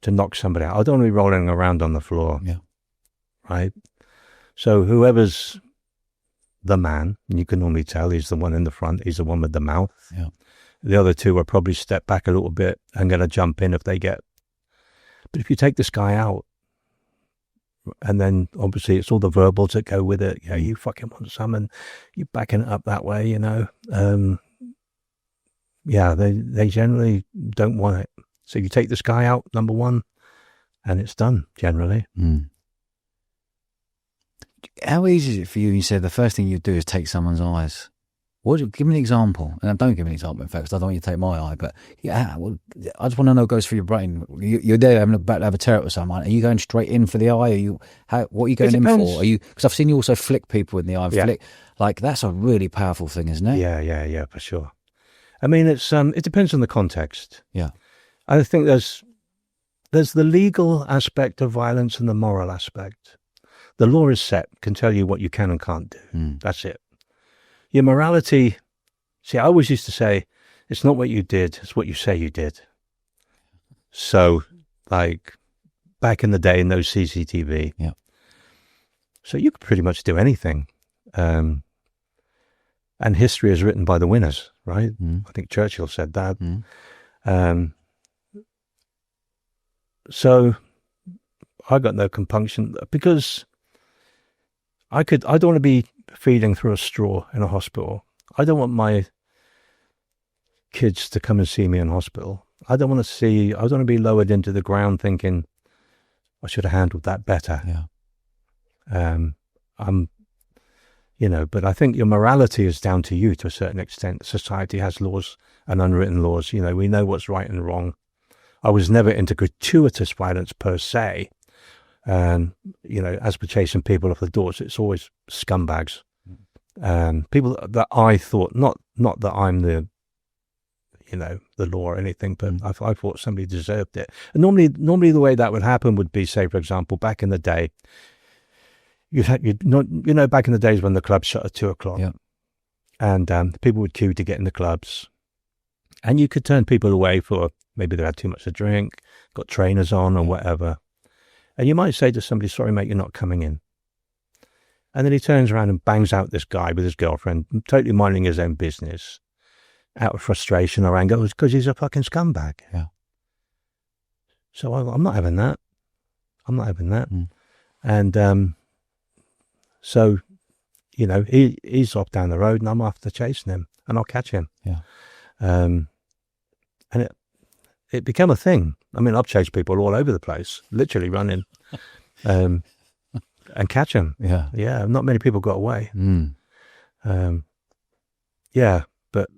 to knock somebody out. I don't want to be rolling around on the floor. Yeah. Right? So whoever's the man, and you can normally tell he's the one in the front, he's the one with the mouth. Yeah. The other two will probably step back a little bit and going to jump in if they get. But if you take this guy out, and then obviously it's all the verbals that go with it. Yeah, you fucking want some, and you backing it up that way, yeah, they generally don't want it. So you take this guy out, number one, and it's done, generally. Mm. How easy is it for you? You said the first thing you do is take someone's eyes. Give me an example. And don't give me an example, in fact, because I don't want you to take my eye. But yeah, I just want to know what goes through your brain. You're there about to have a tear with someone. Are you going straight in for the eye? What are you going in for? Because I've seen you also flick people in the eye. Yeah. Like, that's a really powerful thing, isn't it? Yeah, for sure. I mean, it depends on the context. Yeah. I think there's the legal aspect of violence and the moral aspect. The law is set, can tell you what you can and can't do. Mm. That's it. Your morality, see, I always used to say, it's not what you did, it's what you say you did. So, like, back in the day, no CCTV. Yeah. So you could pretty much do anything. And history is written by the winners, right? Mm. I think Churchill said that. Mm. So I got no compunction because I don't want to be feeding through a straw in a hospital. I don't want my kids to come and see me in hospital. I don't want to be lowered into the ground thinking I should have handled that better. Yeah. But I think your morality is down to you to a certain extent. Society has laws and unwritten laws. We know what's right and wrong. I was never into gratuitous violence per se. And, as we're chasing people off the doors, it's always scumbags. People that I thought, not that I'm the law or anything, but I thought somebody deserved it. And normally the way that would happen would be, say, for example, back in the day, back in the days when the clubs shut at 2:00. Yeah. And people would queue to get in the clubs. And you could turn people away for maybe they had too much to drink, got trainers on or whatever. And you might say to somebody, sorry, mate, you're not coming in. And then he turns around and bangs out this guy with his girlfriend, totally minding his own business, out of frustration or anger, because he's a fucking scumbag. Yeah. So I'm not having that. Mm. And so, he's off down the road and I'm after chasing him and I'll catch him. Yeah. And it became a thing. I mean, I've chased people all over the place, literally running, and catch them. Yeah. Yeah. Not many people got away. Mm. Yeah, but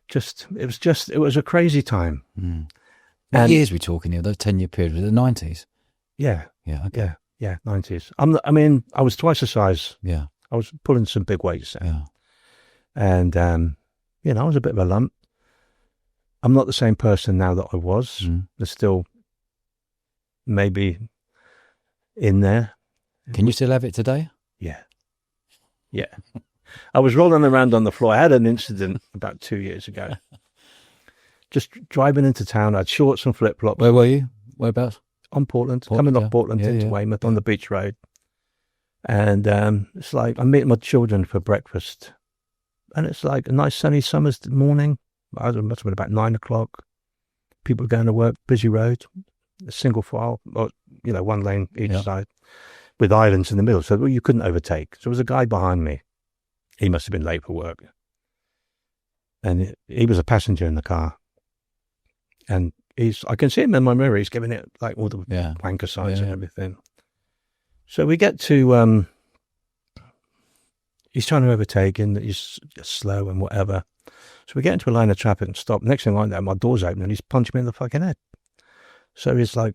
it was a crazy time. Mm. What years are we talking here? Those 10-year period, was it the 90s? Yeah. Yeah. Okay. Yeah. 90s. I was twice the size. Yeah. I was pulling some big weights there. Yeah. And, I was a bit of a lump. I'm not the same person now that I was. Mm. There's still, maybe in there. Can you still have it today? Yeah. I was rolling around on the floor. I had an incident about 2 years ago. Just driving into town. I had shorts and flip-flops. Where were you? Whereabouts? On Portland. Coming off Portland into Weymouth on the beach road. And it's like I'm meeting my children for breakfast. And it's like a nice sunny summer's morning. It must have been about 9 o'clock. People going to work, busy road, a single file, or, one lane each side, with islands in the middle. So you couldn't overtake. So there was a guy behind me. He must have been late for work. And he was a passenger in the car. And I can see him in my mirror. He's giving it like all the wanker signs and everything. So we get to, he's trying to overtake and he's slow and whatever. So we get into a line of traffic and stop. Next thing I know, my door's open and he's punched me in the fucking head. So he's like,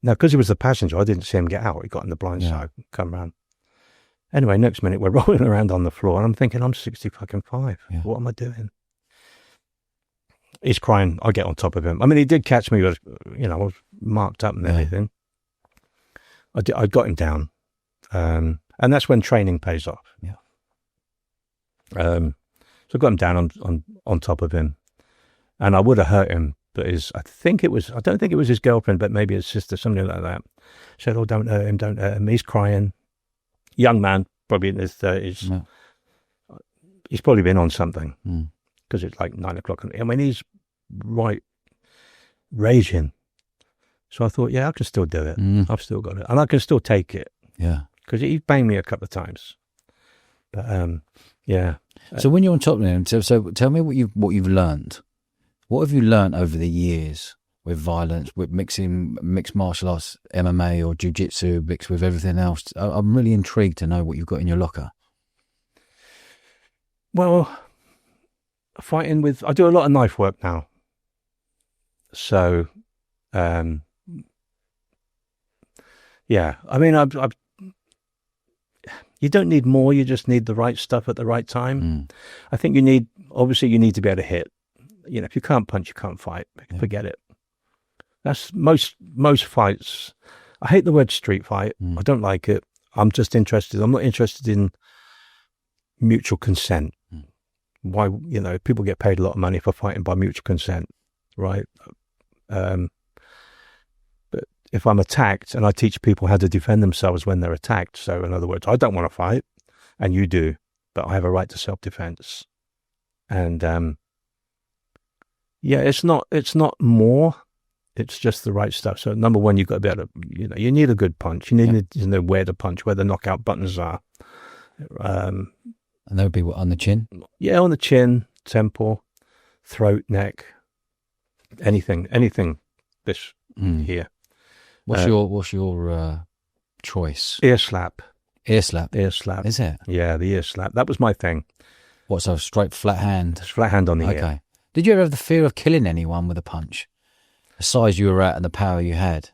now because he was the passenger, I didn't see him get out. He got in the blind side, come round. Anyway, next minute we're rolling around on the floor and I'm thinking, I'm 65. Yeah. What am I doing? He's crying. I get on top of him. I mean, he did catch me, but, I was marked up and everything. I got him down. And that's when training pays off. Yeah. So I got him down on top of him. And I would have hurt him, but I don't think it was his girlfriend, but maybe his sister, something like that. Said, oh, don't hurt him. He's crying. Young man, probably in his 30s. Yeah. He's probably been on something. Because it's like 9 o'clock. I mean, he's right raging. So I thought, I can still do it. I've still got it. And I can still take it. Yeah. Because he banged me a couple of times. But, So when you're on top of him, so tell me what you've learned. What have you learned over the years with violence, with mixed martial arts, MMA or jiu-jitsu, mixed with everything else? I'm really intrigued to know what you've got in your locker. Well, I do a lot of knife work now. So, I mean, you don't need more, you just need the right stuff at the right time. I think you need to be able to hit. If you can't punch, you can't fight. Forget it. That's most fights. I hate the word street fight. I don't like it. I'm not interested in mutual consent. Why, people get paid a lot of money for fighting by mutual consent, right? But if I'm attacked and I teach people how to defend themselves when they're attacked, so in other words, I don't want to fight and you do, but I have a right to self-defense. And, it's not more, it's just the right stuff. So number one, you've got to be able to, you need a good punch. You need to know where to punch, where the knockout buttons are. And that would be what, on the chin? Yeah, on the chin, temple, throat, neck, anything this here. What's your choice? Ear slap. Ear slap? Ear slap. Is it? Yeah, the ear slap. That was my thing. What, so straight flat hand? Flat hand on the ear. Okay. Did you ever have the fear of killing anyone with a punch? The size you were at and the power you had?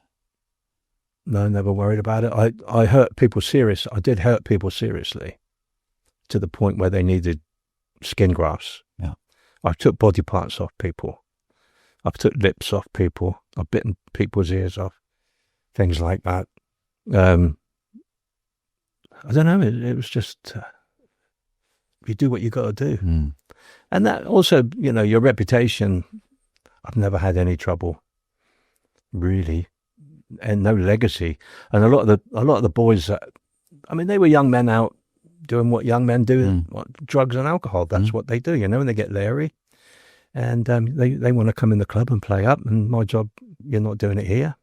No, never worried about it. I hurt people serious. I did hurt people seriously to the point where they needed skin grafts. Yeah. I took body parts off people. I've took lips off people. I've bitten people's ears off. Things like that. I don't know. It was just, you do what you got to do. And that also, your reputation, I've never had any trouble, really, and no legacy. And a lot of the boys, they were young men out doing what young men do, drugs and alcohol. That's what they do, and they get leery. And they want to come in the club and play up, and my job, you're not doing it here.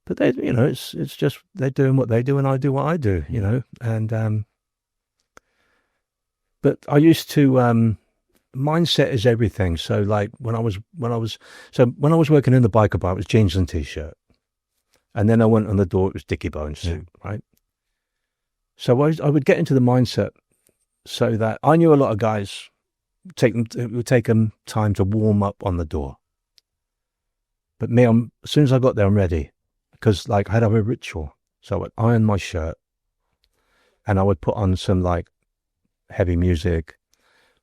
But they, it's just they're doing what they do, and I do what I do, And but I used to mindset is everything. So like when I was working in the biker bar, it was jeans and t-shirt, and then I went on the door, it was Dickie Bones suit, right? So I would get into the mindset so that I knew a lot of guys. It would take them time to warm up on the door. But me, as soon as I got there, I'm ready. Because I had a ritual. So I would iron my shirt and I would put on some heavy music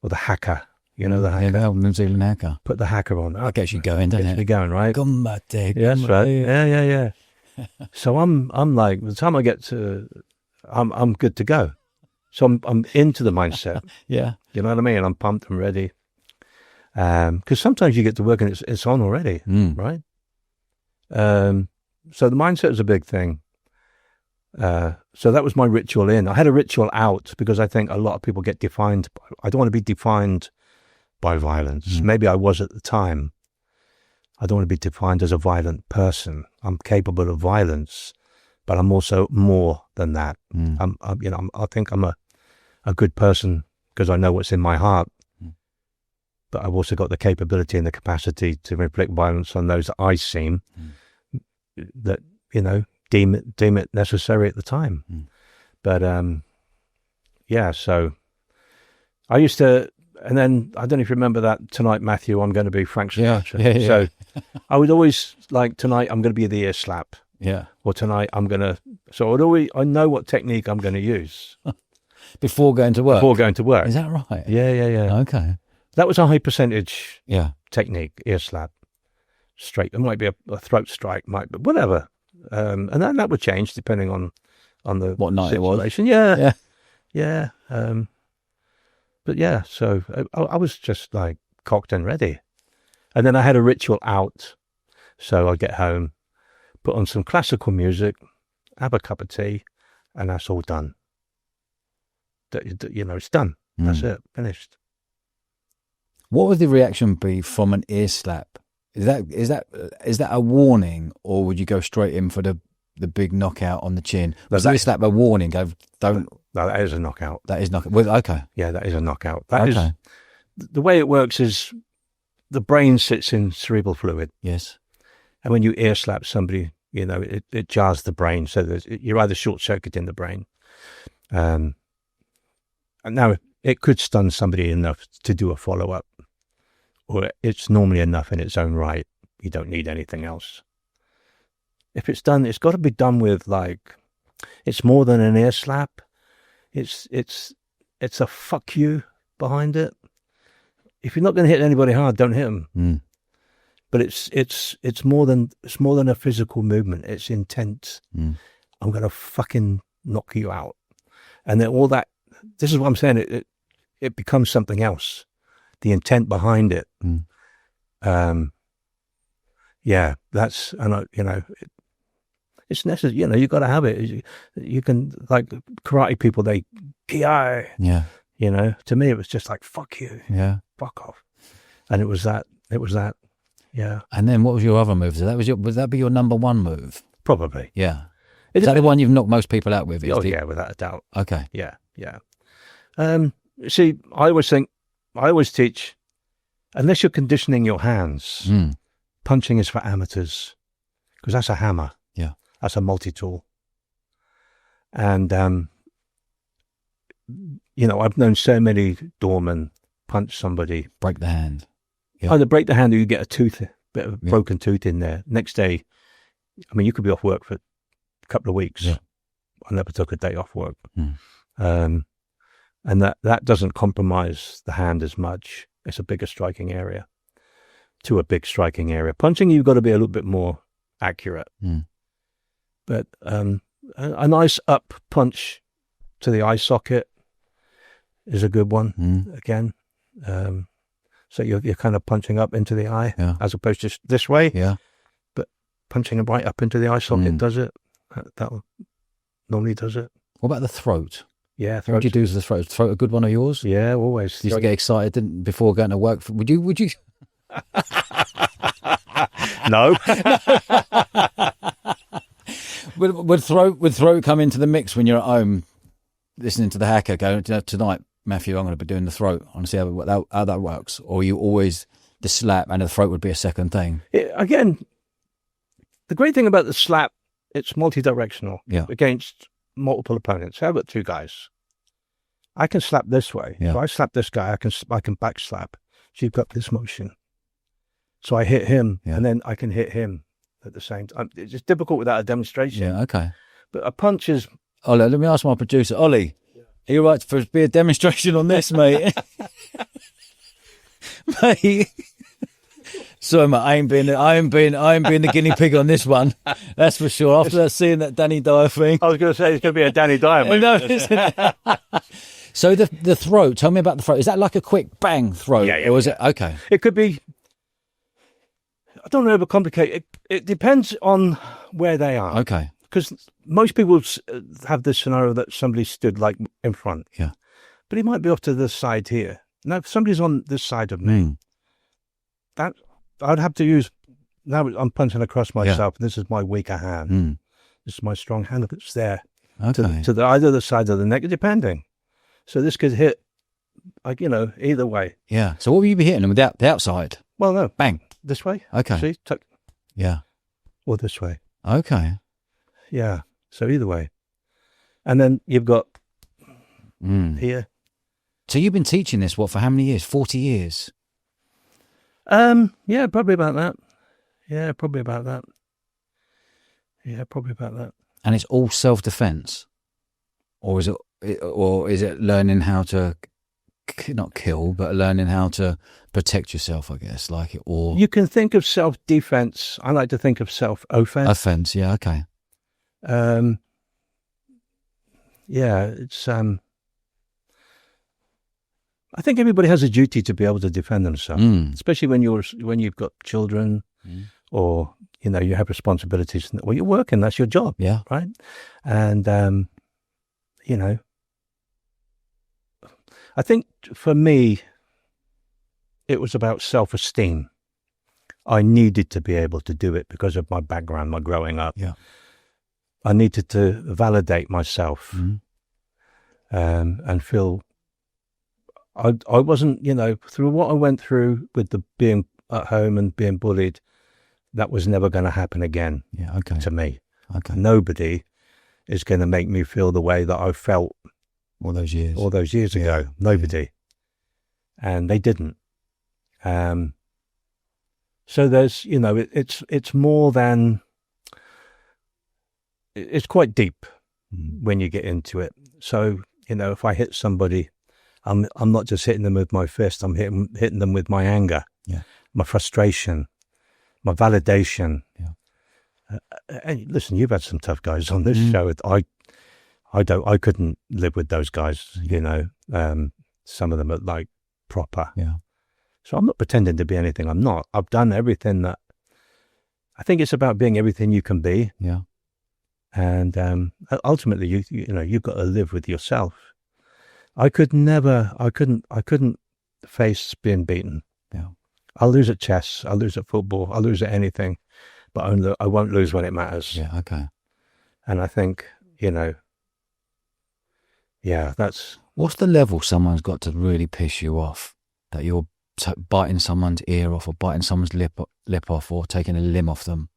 or the Hacker, You know the hacker. Yeah, the old New Zealand hacker. Put the hacker on. That gets you going, doesn't Gets me it? going, right? Come back, Dick. Yeah, that's right. Yeah. So I'm like, by the time I get to, I'm good to go. So I'm into the mindset. Yeah. You know what I mean? I'm pumped and ready. Because sometimes you get to work and it's on already, right? So the mindset is a big thing. So that was my ritual in. I had a ritual out because I think a lot of people get defined. I don't want to be defined by violence. Maybe I was at the time. I don't want to be defined as a violent person. I'm capable of violence, but I'm also more than that. I think I'm a good person because I know what's in my heart. But I've also got the capability and the capacity to inflict violence on those that I seem that, deem it necessary at the time. But, so I used to, and then I don't know if you remember that tonight, Matthew, I'm going to be Frank Sinatra. Yeah. So I would always like, tonight I'm going to be the ear slap. Yeah. Or tonight I'm going to, so I know what technique I'm going to use. Before going to work? Before going to work. Is that right? Yeah. Okay. That was a high percentage Yeah. technique, ear slap. Straight. It might be a throat strike, but whatever. And then that would change depending on the what night situation. it was. Yeah. But yeah, so I was just like cocked and ready. And then I had a ritual out. So I'd get home, put on some classical music, have a cup of tea, and that's all done. It's done. That's it. Finished. What would the reaction be from an ear slap? Is that a warning, or would you go straight in for the big knockout on the chin? Was that ear slap a warning? Go, don't. No, that is a knockout. That is knockout. Well, okay. Yeah, that is a knockout. That is the way it works. Is the brain sits in cerebral fluid. Yes. And when you ear slap somebody, it jars the brain, so you're either short circuiting the brain. And now it could stun somebody enough to do a follow up. Or it's normally enough in its own right. You don't need anything else. If it's done, it's got to be done with it's more than an ear slap. It's a fuck you behind it. If you're not going to hit anybody hard, don't hit them. But it's more than a physical movement. It's intense. I'm going to fucking knock you out, and then all that. This is what I'm saying. It becomes something else. The intent behind it. That's, and it's necessary. You got to have it. You can, like karate people, they PI. Yeah. To me, it was just like, fuck you. Yeah. Fuck off. And it was that. Yeah. And then what was your other moves? Would that be your number one move? Probably. Yeah. Is that the one you've knocked most people out with? Yeah, without a doubt. Okay. Yeah. See, I always teach, unless you're conditioning your hands, punching is for amateurs, because that's a hammer. Yeah. That's a multi-tool. And, I've known so many doormen punch somebody. Break the hand. Yeah. Either break the hand or you get a bit of broken tooth in there. Next day, you could be off work for a couple of weeks. Yeah. I never took a day off work. And that doesn't compromise the hand as much. It's a bigger striking area. To a big striking area. Punching, you've got to be a little bit more accurate. But a nice up punch to the eye socket is a good one. Again, so you're kind of punching up into the eye, as opposed to this way. Yeah. But punching right up into the eye socket does it. That normally does it. What about the throat? Yeah. What do you do with the throat? Throat a good one of yours? Yeah, always. You used to get excited before going to work. Would you? No. Would throat come into the mix when you're at home listening to the hacker go, tonight, Matthew, I'm going to be doing the throat. I want to see how that works. Or you always the slap and the throat would be a second thing? Again, the great thing about the slap, it's multi-directional against multiple opponents. How about two guys? I can slap this way. Yeah. If I slap this guy, I can back slap. So you've got this motion. So I hit him, and then I can hit him at the same time. It's just difficult without a demonstration. Yeah, okay. But a punch is... Ollie, let me ask my producer. Ollie, are you right for be a demonstration on this, mate? Mate. Sorry, mate, I ain't been the guinea pig on this one. That's for sure. After seeing that Danny Dyer thing. I was going to say it's going to be a Danny Dyer moment. No, isn't it? So the throat, tell me about the throat. Is that like a quick bang throat? Yeah, or is it okay? It could be. I don't want to overcomplicate it. It depends on where they are. Okay. Because most people have this scenario that somebody stood like in front. Yeah. But he might be off to the side here. Now, if somebody's on this side of me, that I'd have to use. Now I'm punching across myself. Yeah. This is my weaker hand. This is my strong hand. Look, it's there. Okay. To either the side of the neck, depending. So this could hit, like, either way. Yeah. So what will you be hitting them with the outside? Well, no. Bang. This way. Okay. See? Tuck. Yeah. Or this way. Okay. Yeah. So either way. And then you've got here. So you've been teaching this, for how many years? 40 years? Yeah, probably about that. Yeah, probably about that. And it's all self-defense? Or is it learning how to, not kill, but learning how to protect yourself, I guess, or... You can think of self-defense. I like to think of self-offense. Offense, yeah, okay. Yeah, it's... I think everybody has a duty to be able to defend themselves, especially when you've got children or, you have responsibilities. Well, you're working, that's your job, yeah, right? And, I think for me, it was about self-esteem. I needed to be able to do it because of my background, my growing up. Yeah, I needed to validate myself and feel... I wasn't, through what I went through with the being at home and being bullied, that was never going to happen again. Yeah, okay. To me. Okay. Nobody is going to make me feel the way that I felt all those years ago. Nobody. Yeah. And they didn't. So there's, it's more than, it's quite deep when you get into it. So, if I hit somebody, I'm not just hitting them with my fist. I'm hitting them with my anger, my frustration, my validation. Yeah. And listen, you've had some tough guys on this show. I couldn't live with those guys. Some of them are like proper. Yeah. So I'm not pretending to be anything I'm not. I've done everything that. I think it's about being everything you can be. Yeah. And ultimately, you've got to live with yourself. I couldn't face being beaten. Yeah. I'll lose at chess, I'll lose at football, I'll lose at anything, but I won't lose when it matters. Yeah, okay. And I think, that's... What's the level someone's got to really piss you off? That you're biting someone's ear off or biting someone's lip off or taking a limb off them?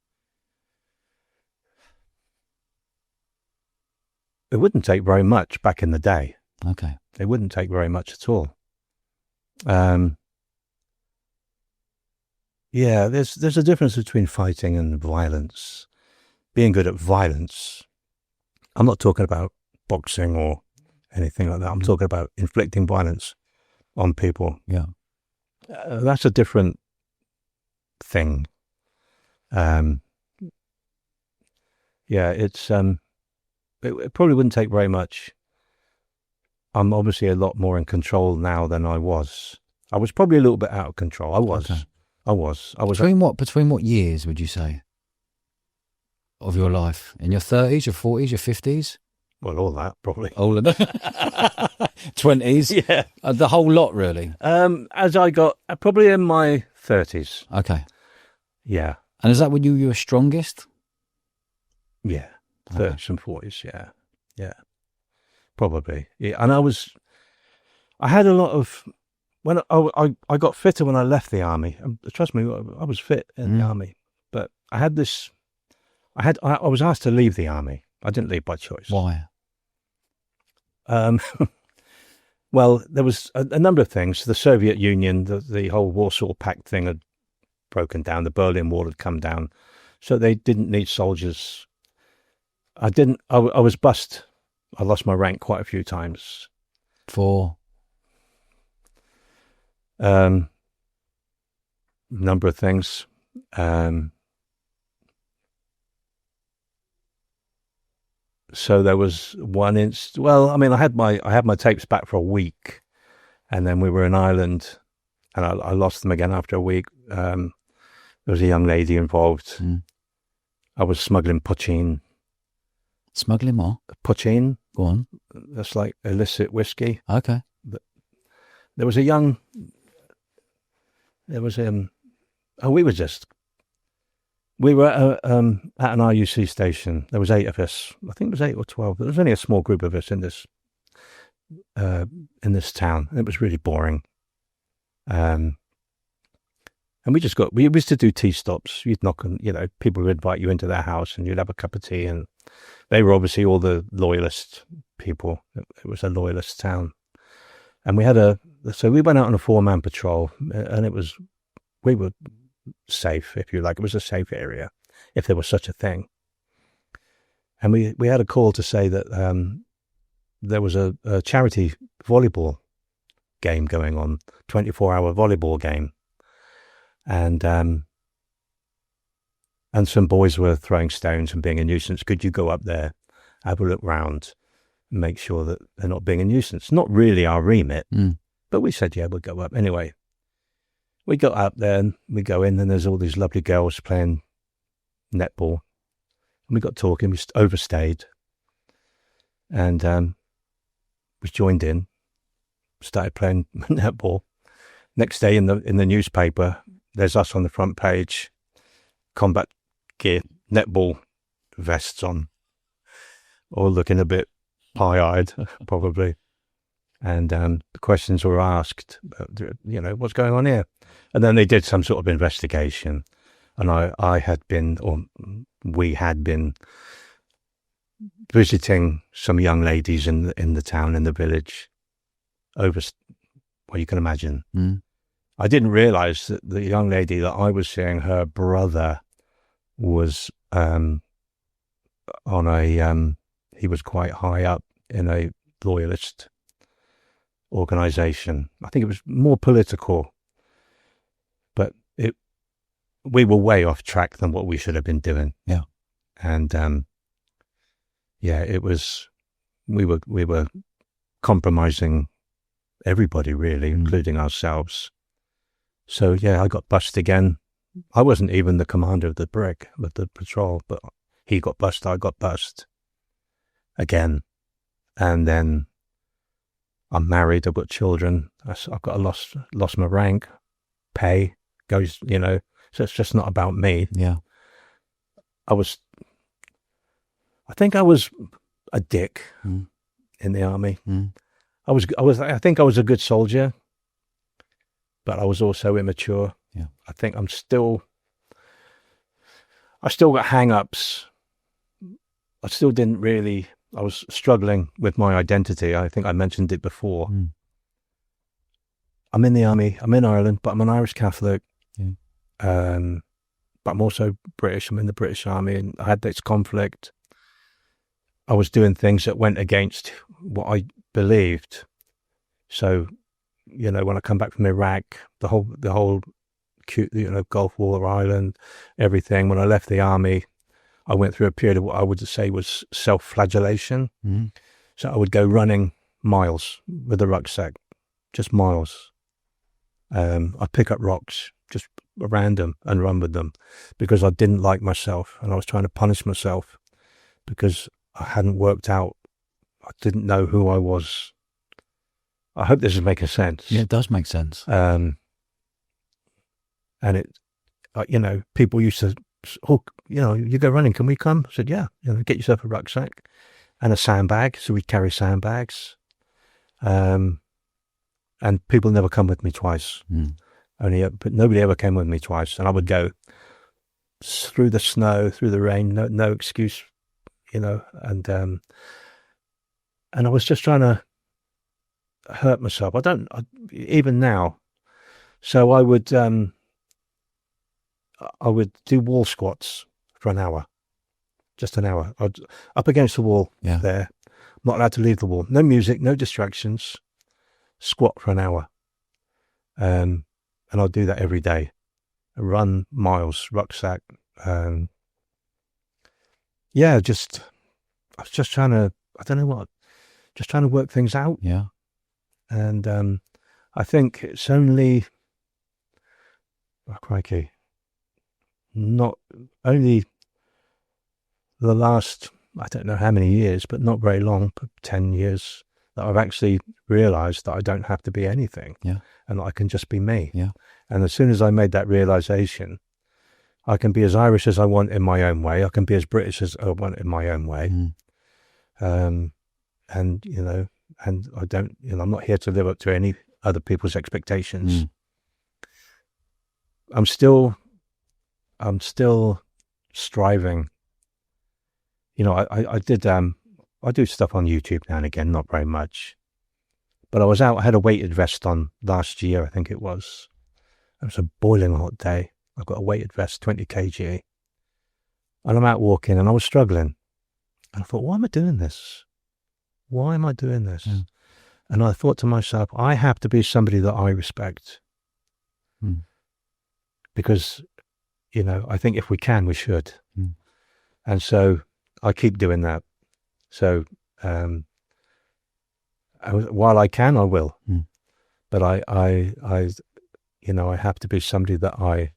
It wouldn't take very much back in the day. Okay. It wouldn't take very much at all. There's a difference between fighting and violence. Being good at violence, I'm not talking about boxing or anything like that. I'm talking about inflicting violence on people. Yeah. That's a different thing. It's it probably wouldn't take very much. I'm obviously a lot more in control now than I was. I was probably a little bit out of control. I was. Okay. I was. Between what years would you say of your life? In your 30s, your 40s, your 50s? Well, all that probably. All of them. 20s. Yeah. The whole lot, really. As I got probably in my 30s. Okay. Yeah. And is that when you were strongest? Yeah. Okay. 30s and 40s. Yeah. Yeah. Probably. Yeah. And I had a lot of, when I got fitter when I left the army. Trust me, I was fit in the army, but I had this, I was asked to leave the army. I didn't leave by choice. Why? Well, there was a number of things. The Soviet Union, the whole Warsaw Pact thing had broken down. The Berlin Wall had come down. So they didn't need soldiers. I was bussed. I lost my rank quite a few times. For? number of things. So there was one well, I mean, I had my tapes back for a week, and then we were in Ireland, and I lost them again after a week. There was a young lady involved. I was smuggling poitín. Smuggling what? Poitín. Go on. That's like illicit whiskey. Okay. There was we were at an RUC station. There was 8 of us. I think it was 8 or 12. There was only a small group of us in this town. It was really boring. And we used to do tea stops. You'd knock on, people would invite you into their house and you'd have a cup of tea, and they were obviously all the loyalist people. It was a loyalist town. And we went out on a 4-man patrol, and we were safe, if you like. It was a safe area, if there was such a thing. And we had a call to say that there was a charity volleyball game going on, 24-hour volleyball game. And some boys were throwing stones and being a nuisance. Could you go up there, have a look round, and make sure that they're not being a nuisance? Not really our remit, but we said, yeah, we'll go up. Anyway, we got up there and we go in, and there's all these lovely girls playing netball. And we got talking, we overstayed, and we joined in, started playing netball. Next day in the newspaper, there's us on the front page, combat gear, netball vests on, all looking a bit pie-eyed, probably. And the questions were asked, what's going on here? And then they did some sort of investigation. And we had been visiting some young ladies in the town, in the village, you can imagine. I didn't realise that the young lady that I was seeing, her brother was he was quite high up in a loyalist organisation. I think it was more political, but we were way off track than what we should have been doing. Yeah. And it was, we were compromising everybody, really, including ourselves. So I got busted again. I wasn't even the commander of the patrol, but he got busted, I got busted again. And then I'm married, I've got children, I've got lost my rank, pay goes, so it's just not about me. Yeah. I think I was a dick in the army. I think I was a good soldier, but I was also immature. Yeah. I think I still got hang-ups. I was struggling with my identity. I think I mentioned it before. I'm in the army, I'm in Ireland, but I'm an Irish Catholic. Yeah. But I'm also British. I'm in the British Army, and I had this conflict. I was doing things that went against what I believed. So, when I come back from Iraq, the whole Gulf War, Ireland, everything. When I left the army, I went through a period of what I would say was self-flagellation. So I would go running miles with a rucksack, just miles. I'd pick up rocks, just random, and run with them because I didn't like myself, and I was trying to punish myself because I hadn't worked out. I didn't know who I was. I hope this is making sense. Yeah, it does make sense. And it, people used to, you go running, can we come? I said, yeah, get yourself a rucksack and a sandbag. So we'd carry sandbags. And people never come with me twice. But nobody ever came with me twice. And I would go through the snow, through the rain, no excuse, and I was just trying to hurt myself. Even now. So I would do wall squats for an hour, just an hour. I'd up against the wall there, not allowed to leave the wall. No music, no distractions. Squat for an hour. And I'd do that every day. run miles, rucksack. I was just trying to, I don't know what, just trying to work things out. Yeah. And I think it's only, oh, crikey, not only the last, I don't know how many years, but not very long, 10 years, that I've actually realised that I don't have to be anything. Yeah. And that I can just be me. Yeah. And as soon as I made that realisation, I can be as Irish as I want in my own way. I can be as British as I want in my own way. And, you know, and I don't, you know, I'm not here to live up to any other people's expectations. I'm still striving. You know, I do stuff on YouTube now and again, not very much. But I had a weighted vest on last year, I think it was. It was a boiling hot day. I've got a weighted vest, 20 kg. And I'm out walking and I was struggling. And I thought, why am I doing this? Why am I doing this? Yeah. And I thought to myself, I have to be somebody that I respect. Because, you know, I think if we can, we should. And so I keep doing that. So while I can, I will. But I you know, I have to be somebody that I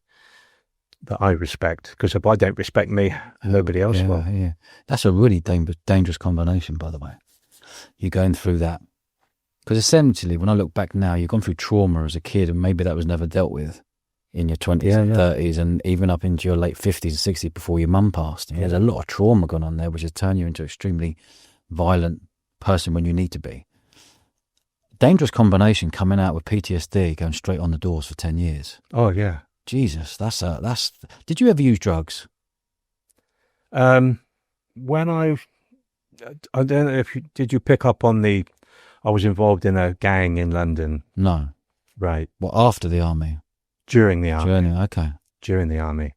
respect, because if I don't respect me, nobody else will. Yeah. That's a really dangerous combination, by the way. You're going through that. Because essentially, when I look back now, you've gone through trauma as a kid, and maybe that was never dealt with in your 20s and 30s, and even up into your late 50s and 60s before your mum passed. There's a lot of trauma gone on there, which has turned you into an extremely violent person when you need to be. Dangerous combination, coming out with PTSD, going straight on the doors for 10 years. Oh, yeah. Jesus, that's. Did you ever use drugs? When I don't know if did you pick up on I was involved in a gang in London. No. Right. Well, after the army? During the army. Okay. During the army.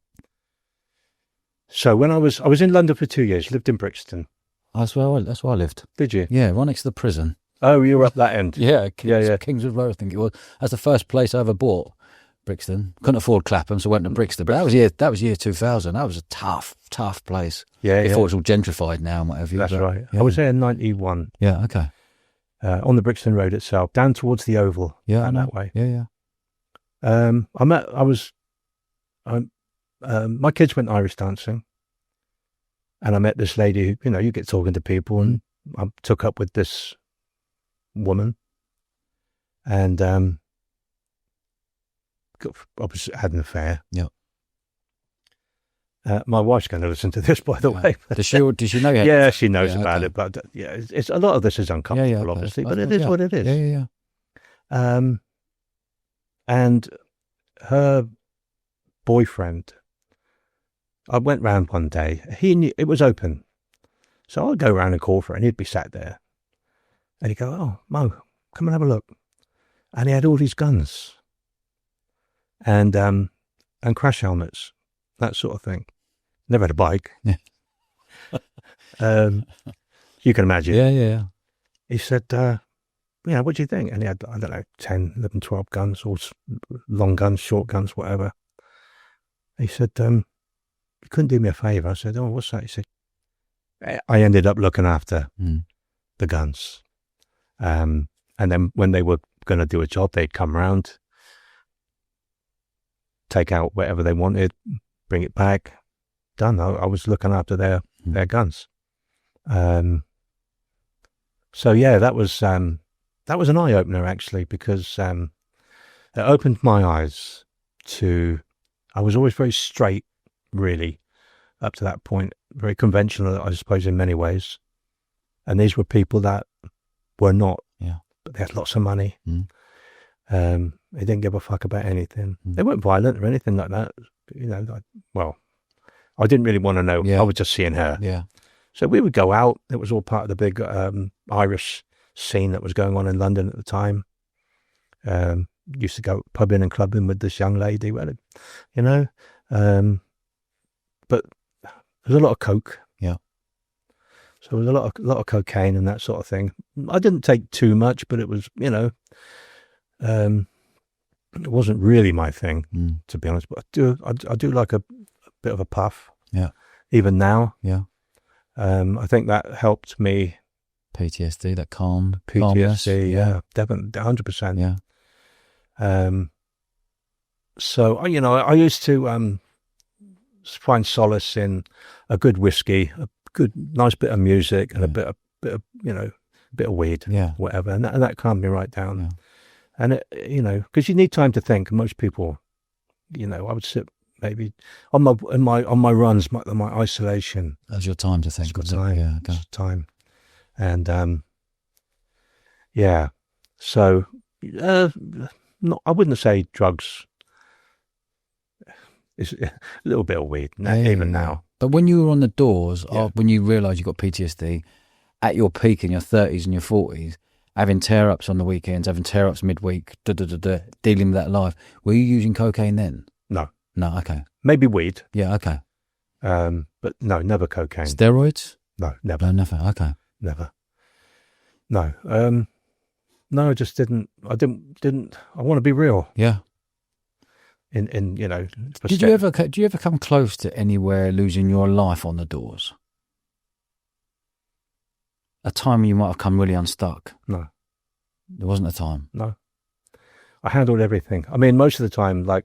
So when I was in London for 2 years, lived in Brixton. That's where I lived. Did you? Yeah, right next to the prison. Oh, you were up that end. Yeah, yeah. Kingswood Road, I think it was. That's the first place I ever bought. Brixton. Couldn't afford Clapham, so went to Brixton. But that was year 2000. That was a tough place. Yeah, Before it's all gentrified now and whatever. That's right. Yeah. I was there in 91. Yeah, okay. On the Brixton Road itself, down towards the Oval. Yeah, I know. That way. Yeah. My kids went Irish dancing, and I met this lady who, you know, you get talking to people, and I took up with this woman, and I had an affair. Yeah. My wife's going to listen to this, by the way. Does she know you? Yeah, she knows about it, but it's a lot of this is uncomfortable, okay. obviously, but it is what it is. Yeah. And her boyfriend, I went round one day. He knew it was open, so I'd go round and call for it, and he'd be sat there, and he'd go, "Oh, Mo, come and have a look." And he had all these guns, and crash helmets, that sort of thing. Never had a bike. Yeah. You can imagine. Yeah. He said, what do you think? And he had, I don't know, 10, 11, 12 guns, all long guns, short guns, whatever. He said, you couldn't do me a favour. I said, oh, what's that? He said, I ended up looking after the guns. And then when they were going to do a job, they'd come round, take out whatever they wanted, bring it back. Done. I was looking after their guns. So yeah, that was an eye opener, actually, because it opened my eyes to. I was always very straight, really, up to that point, very conventional, I suppose, in many ways. And these were people that were not. Yeah. But they had lots of money. They didn't give a fuck about anything. They weren't violent or anything like that. You know, I didn't really want to know. Yeah. I was just seeing her. Yeah. So we would go out. It was all part of the big Irish scene that was going on in London at the time. Used to go pubbing and clubbing with this young lady, you know. But there's a lot of coke. Yeah. So there was a lot of cocaine and that sort of thing. I didn't take too much, but it was, you know, It wasn't really my thing, to be honest. But I do like a bit of a puff. Yeah. Even now. Yeah. I think that helped me. PTSD, that calmness. PTSD, yeah, definitely, 100%. Yeah. So I used to find solace in a good whiskey, a good, nice bit of music, and a bit of weed, whatever, and that calmed me right down. Yeah. And it, because you need time to think. And most people, I would sit maybe on my runs, my isolation. That's your time to think. Time, yeah, okay. Time, and So, I wouldn't say drugs. It's a little bit of weed, even now. But when you were on the doors, when you realised you got PTSD, at your peak in your 30s and your 40s, having tear-ups on the weekends, having tear-ups midweek, dealing with that life, were you using cocaine then? No, okay. Maybe weed. Yeah, okay. But no, never cocaine. Steroids? No, never. No, never. Okay. Never. No. No, I just didn't. I want to be real. Yeah. In Did you ever come close to anywhere losing your life on the doors? A time you might have come really unstuck? No. There wasn't a time? No. I handled everything. I mean, most of the time, like,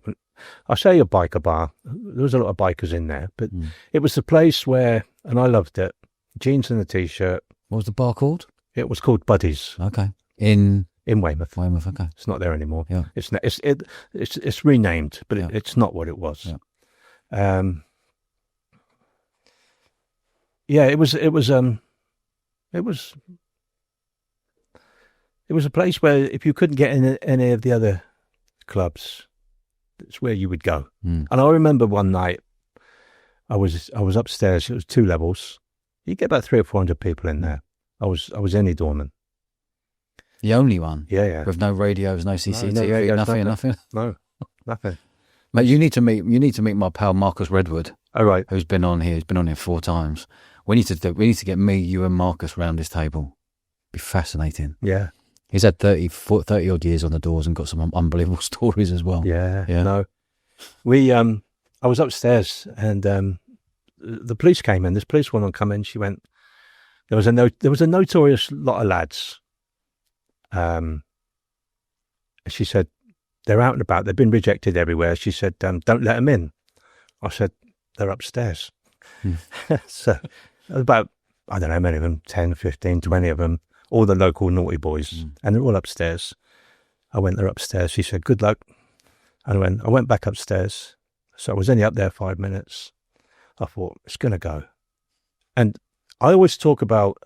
I say a biker bar, there was a lot of bikers in there, but it was the place where, and I loved it, jeans and a t-shirt. What was the bar called? It was called Buddies. Okay. In Weymouth. Weymouth, okay. It's not there anymore. Yeah. It's renamed, but it's not what it was. Yeah. It was a place where if you couldn't get in any of the other clubs, it's where you would go. And I remember one night, I was upstairs. It was 2 levels. You get about 300 or 400 people in there. I was any doorman. The only one? Yeah. With no radios, no CCTV, nothing? No, nothing. Mate, you need to meet my pal Marcus Redwood. All right. Who's been on here. He's been on here 4 times. We need to get me, you and Marcus round this table. Be fascinating. Yeah. He's had 30 odd years on the doors and got some unbelievable stories as well. Yeah. No. I was upstairs and the police came in. This policewoman come in. She went, there was a notorious lot of lads. She said, they're out and about. They've been rejected everywhere. She said, don't let them in. I said, they're upstairs. So about, I don't know how many of them, 10, 15, 20 of them, all the local naughty boys, and they're all upstairs. I went, they're upstairs. She said, good luck. And I went back upstairs. So I was only up there 5 minutes. I thought, it's going to go. And I always talk about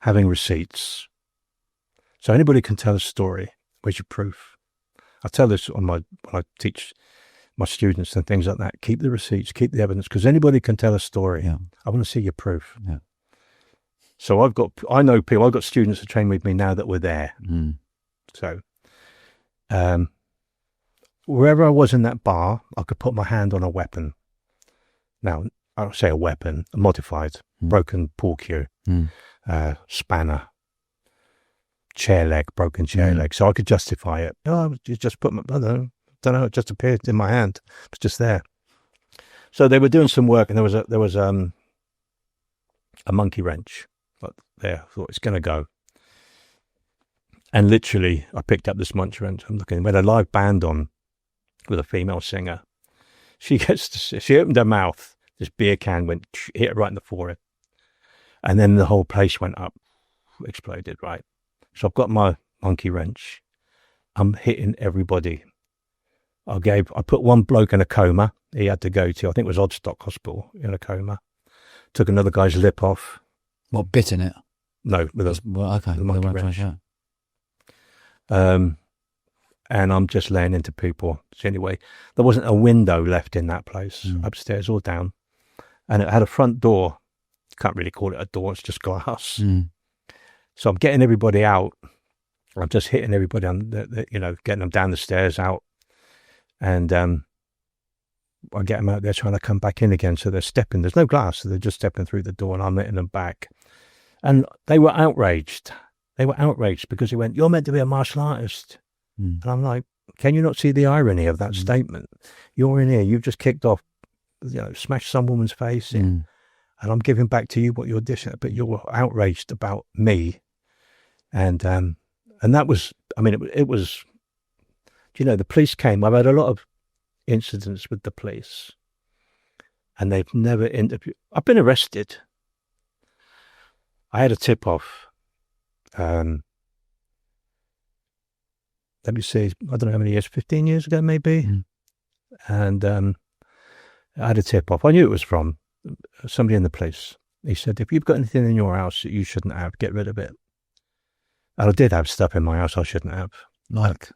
having receipts. So anybody can tell a story. Where's your proof? I tell this when I teach my students and things like that. Keep the receipts, keep the evidence, because anybody can tell a story. Yeah. I want to see your proof. Yeah. So I've got students that train with me now that were there. So wherever I was in that bar, I could put my hand on a weapon. Now, I'll say a weapon, a modified, broken pool cue, spanner, broken chair leg. So I could justify it. Oh, you just put I don't know, it just appeared in my hand. It was just there. So they were doing some work and there was a monkey wrench. But there, I thought it's going to go. And literally, I picked up this monkey wrench. I'm looking, we had a live band on with a female singer. She opened her mouth. This beer can hit her right in the forehead. And then the whole place went up, exploded, right? So I've got my monkey wrench. I'm hitting everybody. I put one bloke in a coma. He had to go to, I think it was Odstock Hospital, in a coma. Took another guy's lip off. What, bit in it? No, with a monkey wrench. And I'm just laying into people. So anyway, there wasn't a window left in that place, upstairs or down. And it had a front door. Can't really call it a door, it's just glass. So I'm getting everybody out. I'm just hitting everybody on getting them down the stairs out. And I get them out there trying to come back in again. So they're stepping, there's no glass, so they're just stepping through the door and I'm hitting them back. And they were outraged. They were outraged because he went, you're meant to be a martial artist. And I'm like, can you not see the irony of that statement? You're in here, you've just kicked off, smashed some woman's face in, and I'm giving back to you what you're dishing, but you're outraged about me. And that was, it was, the police came. I've had a lot of incidents with the police, and they've never interviewed. I've been arrested. I had a tip-off. Let me see, I don't know how many years, 15 years ago maybe. And I had a tip-off. I knew it was from somebody in the police. He said, if you've got anything in your house that you shouldn't have, get rid of it. And I did have stuff in my house I shouldn't have. Like?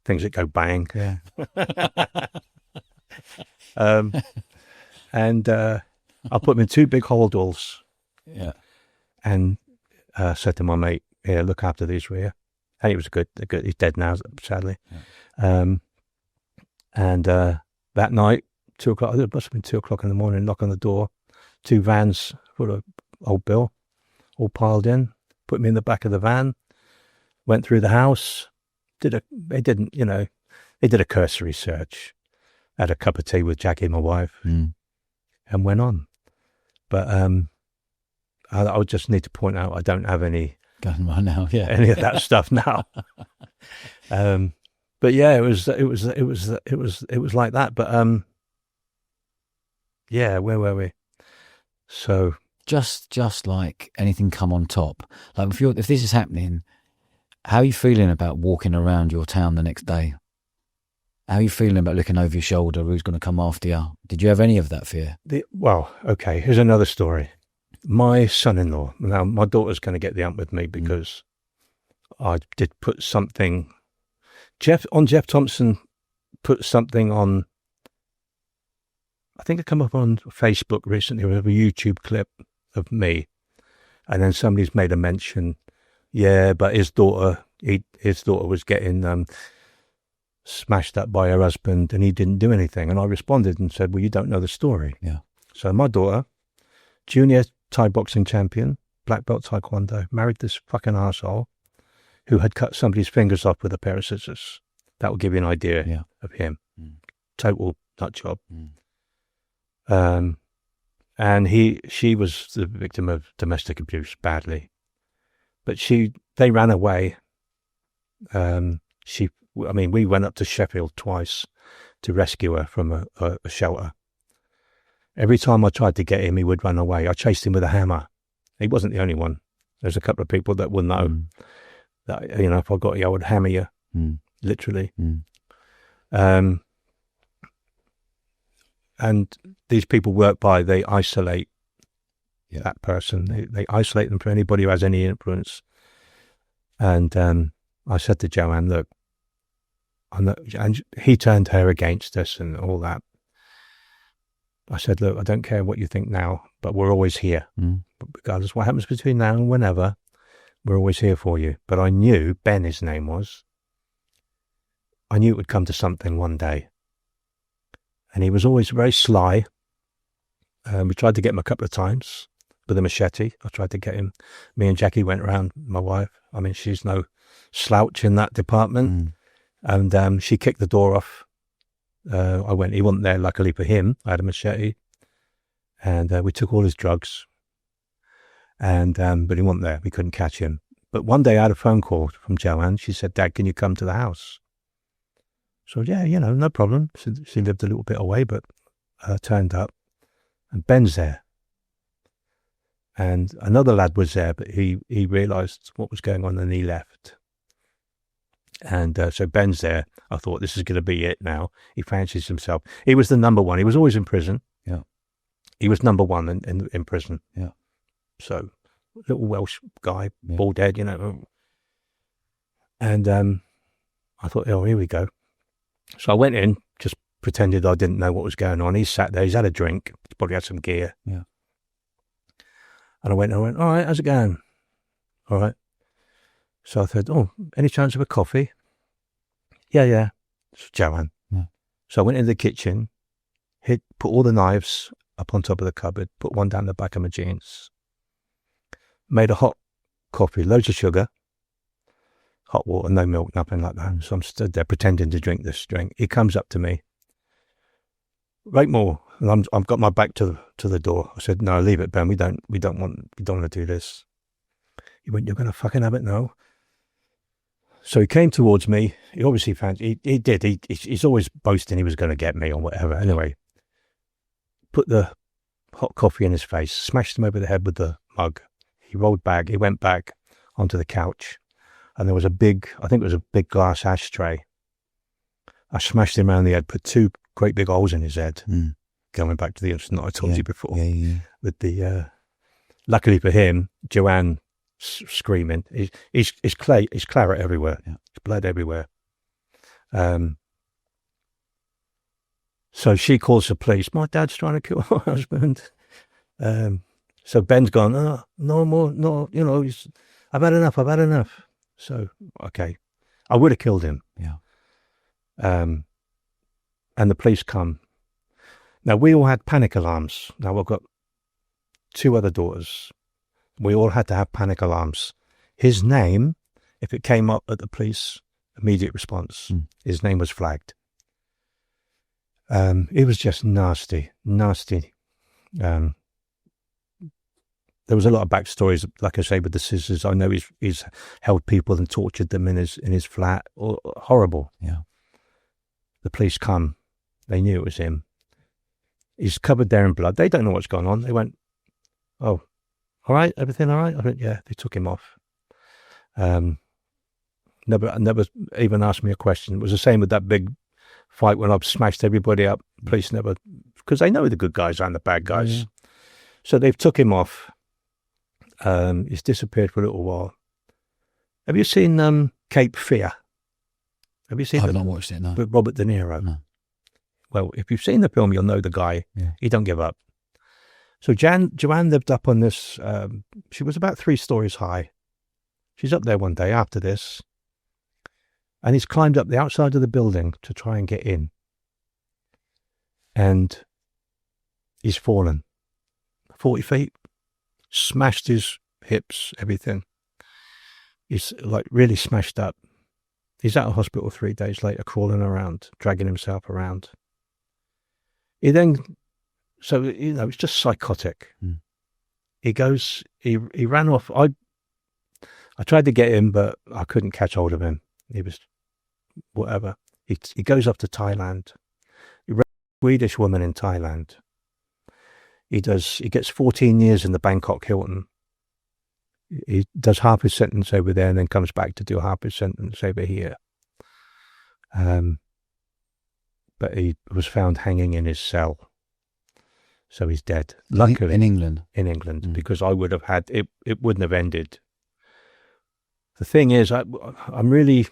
Things that go bang. Yeah. And I put them in 2 big holdalls. Yeah. And said to my mate, here, look after these for you. And he was good. He's dead now, sadly. Yeah. And that night, 2 o'clock, it must have been 2 o'clock in the morning, knock on the door, 2 vans full of old Bill, all piled in, put me in the back of the van, went through the house, they did a cursory search, had a cup of tea with Jackie, my wife, and went on. But I would just need to point out I don't have any gun right now, any of that stuff now. But yeah, it was like that. But yeah, where were we? So just like anything come on top. Like if this is happening, how are you feeling about walking around your town the next day? How are you feeling about looking over your shoulder? Who's going to come after you? Did you have any of that fear? Well, okay, here's another story. My son-in-law, now my daughter's going to get the ump with me because I did put something, Jeff Thompson put something on, I think it came up on Facebook recently with a YouTube clip of me, and then somebody's made a mention, but his daughter was getting smashed up by her husband and he didn't do anything. And I responded and said, well, you don't know the story. Yeah. So my daughter, junior Thai boxing champion, black belt taekwondo, married this fucking arsehole who had cut somebody's fingers off with a pair of scissors. That will give you an idea of him. Total nut job. And she was the victim of domestic abuse badly, but they ran away. We went up to Sheffield twice to rescue her from a shelter. Every time I tried to get him, he would run away. I chased him with a hammer. He wasn't the only one. There's a couple of people that will know that, if I got you, I would hammer you, literally. And these people they isolate that person. They isolate them from anybody who has any influence. And I said to Joanne, look, and he turned her against us and all that. I said, look, I don't care what you think now, but we're always here. Regardless of what happens between now and whenever, we're always here for you. But I knew, Ben his name was, I knew it would come to something one day. And he was always very sly. We tried to get him a couple of times with a machete. I tried to get him. Me and Jackie went around, my wife. She's no slouch in that department. And she kicked the door off. He wasn't there, luckily for him. I had a machete. And we took all his drugs. And but he wasn't there. We couldn't catch him. But one day I had a phone call from Joanne. She said, Dad, can you come to the house? So, yeah, no problem. She lived a little bit away, but turned up. And Ben's there. And another lad was there, but he realised what was going on and he left. And so Ben's there. I thought, this is going to be it now. He fancies himself. He was the number one. He was always in prison. Yeah. He was number one in prison. Yeah. So, little Welsh guy, bald head, And I thought, oh, here we go. So I went in, just pretended I didn't know what was going on. He sat there. He's had a drink. He's probably had some gear. Yeah. And I went, all right, how's it going? All right. So I said, oh, any chance of a coffee? Yeah. It's Joanne. Yeah. So I went into the kitchen, put all the knives up on top of the cupboard, put one down the back of my jeans, made a hot coffee, loads of sugar, hot water, no milk, nothing like that. So I'm stood there pretending to drink this drink. He comes up to me, "Rate more," and I've got my back to the door. I said, "No, leave it, Ben. We don't want to do this." He went, "You're going to fucking have it now." So he came towards me. He obviously found he did. He's always boasting he was going to get me or whatever. Anyway, put the hot coffee in his face, smashed him over the head with the mug. He rolled back. He went back onto the couch, and there was I think it was a big glass ashtray. I smashed him around the head, put 2 great big holes in his head. Going back to the incident I told you before. Yeah. With the, luckily for him, Joanne screaming. He's claret everywhere. Yeah. It's blood everywhere. So she calls the police. "My dad's trying to kill my husband." So Ben's gone, "Oh, no more, no, I've had enough. So, okay. I would have killed him. Yeah. And the police come. Now, we all had panic alarms. Now, I've got 2 other daughters. We all had to have panic alarms. His name, if it came up at the police, immediate response. His name was flagged. It was just nasty. There was a lot of backstories, like I say, with the scissors. I know he's held people and tortured them in his flat. Horrible. Yeah. The police come. They knew it was him. He's covered there in blood. They don't know what's going on. They went, "Oh, all right, everything all right?" I went, "Yeah." They took him off. Never even asked me a question. It was the same with that big fight when I've smashed everybody up. Police never, because they know the good guys and the bad guys. Yeah. So they've took him off. He's disappeared for a little while. Have you seen Cape Fear? Have you seen I've not watched it, no. with Robert De Niro? No. Well, if you've seen the film, you'll know the guy. Yeah. He don't give up. So Joanne lived up on this. She was about 3 stories high. She's up there one day after this, and he's climbed up the outside of the building to try and get in. And he's fallen 40 feet, smashed his hips, everything. He's like really smashed up. He's out of hospital 3 days later, crawling around, dragging himself around. He then, so, it's just psychotic. He goes, he ran off. I tried to get him, but I couldn't catch hold of him. He was, whatever. He goes off to Thailand. He raped a Swedish woman in Thailand. He gets 14 years in the Bangkok Hilton. He does half his sentence over there and then comes back to do half his sentence over here. But he was found hanging in his cell. So he's dead. Luckily. In England? In England, because I would have had, it wouldn't have ended. The thing is, I'm really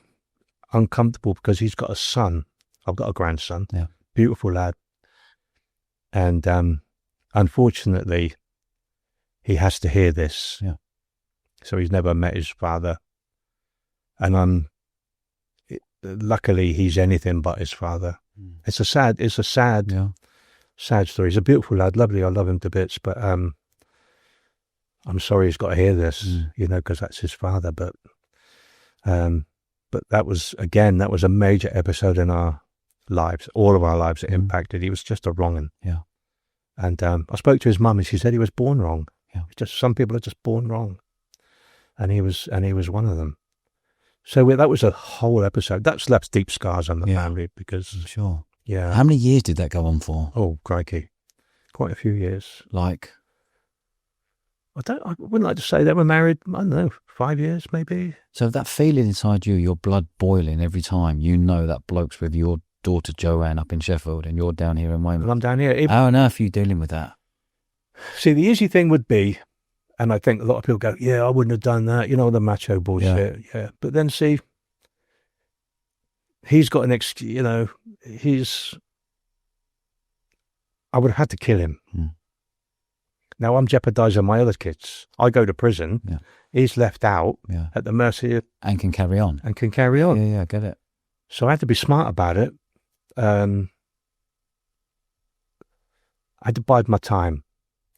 uncomfortable because he's got a son. I've got a grandson. Yeah. Beautiful lad. And unfortunately, he has to hear this. Yeah. So he's never met his father. And luckily, he's anything but his father. It's a sad story. He's a beautiful lad, lovely. I love him to bits, but I'm sorry he's got to hear this, because that's his father. But that was a major episode in our lives, all of our lives. It impacted. He was just a wrong'un. Yeah. And I spoke to his mum, and she said he was born wrong. Yeah. Just some people are just born wrong, and he was one of them. So that was a whole episode. That's left deep scars on the family because. I'm sure. Yeah. How many years did that go on for? Oh, crikey. Quite a few years. Like? I wouldn't like to say they were married, I don't know, 5 years maybe. So that feeling inside you, your blood boiling every time, that bloke's with your daughter Joanne up in Sheffield and you're down here in Weymouth. And I'm down here. How on earth are you dealing with that? See, the easy thing would be, and I think a lot of people go, "Yeah, I wouldn't have done that," the macho bullshit. Yeah. But then see, he's got an excuse, I would have had to kill him. Now I'm jeopardizing my other kids. I go to prison. Yeah. He's left out at the mercy of... And can carry on. Yeah, I get it. So I had to be smart about it. I had to bide my time.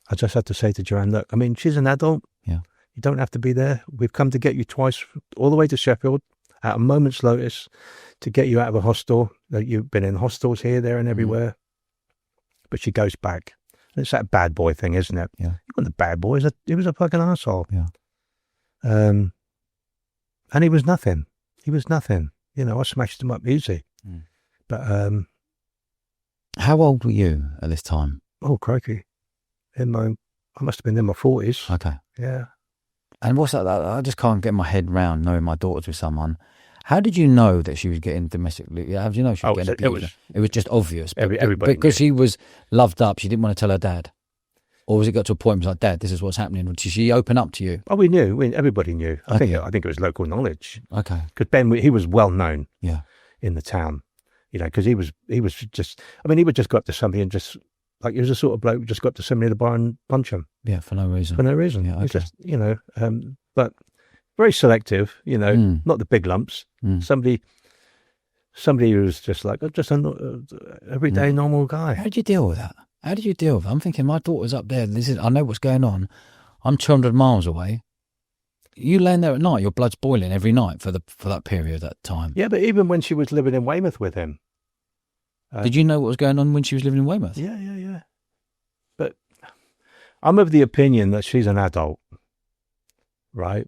I just had to say to Joanne, look, she's an adult. Yeah. You don't have to be there. We've come to get you twice, all the way to Sheffield, at a moment's notice to get you out of a hostel. You've been in hostels here, there, and everywhere. But she goes back. And it's that bad boy thing, isn't it? Yeah. He wasn't a bad boy. He was a fucking arsehole. Yeah. And he was nothing. He was nothing. You know, I smashed him up easy. But how old were you at this time? oh crikey, I must have been in my 40s. Okay. Yeah. And what's that? I just can't get my head round knowing my daughter's with someone. How did you know that she was getting domestically? How did you know she was getting abused? It was just obvious. Everybody because she was loved up, she didn't want to tell her dad. Or was it got to a point where it was like, Dad, this is what's happening? Did she open up to you? Oh, we knew. Everybody knew. I Okay. think it was local knowledge. Okay. Because Ben, he was well known. Yeah. In the town, you know, because he was just. I mean, he would just go up to somebody and just like he was a sort of bloke who just got up to somebody at the bar and punch him Yeah, for no reason. for no reason. Yeah, It's okay. just, you know, but very selective. You know, not the big lumps. Somebody who was just like just an everyday normal guy. How did you deal with that? How did you deal with it? I'm thinking, my daughter's up there. I know what's going on. I'm 200 miles away. You laying there at night, your blood's boiling every night for that period, that time. Yeah, but even when she was living in Weymouth with him. Did you know what was going on when she was living in Weymouth? Yeah. But I'm of the opinion that she's an adult, right?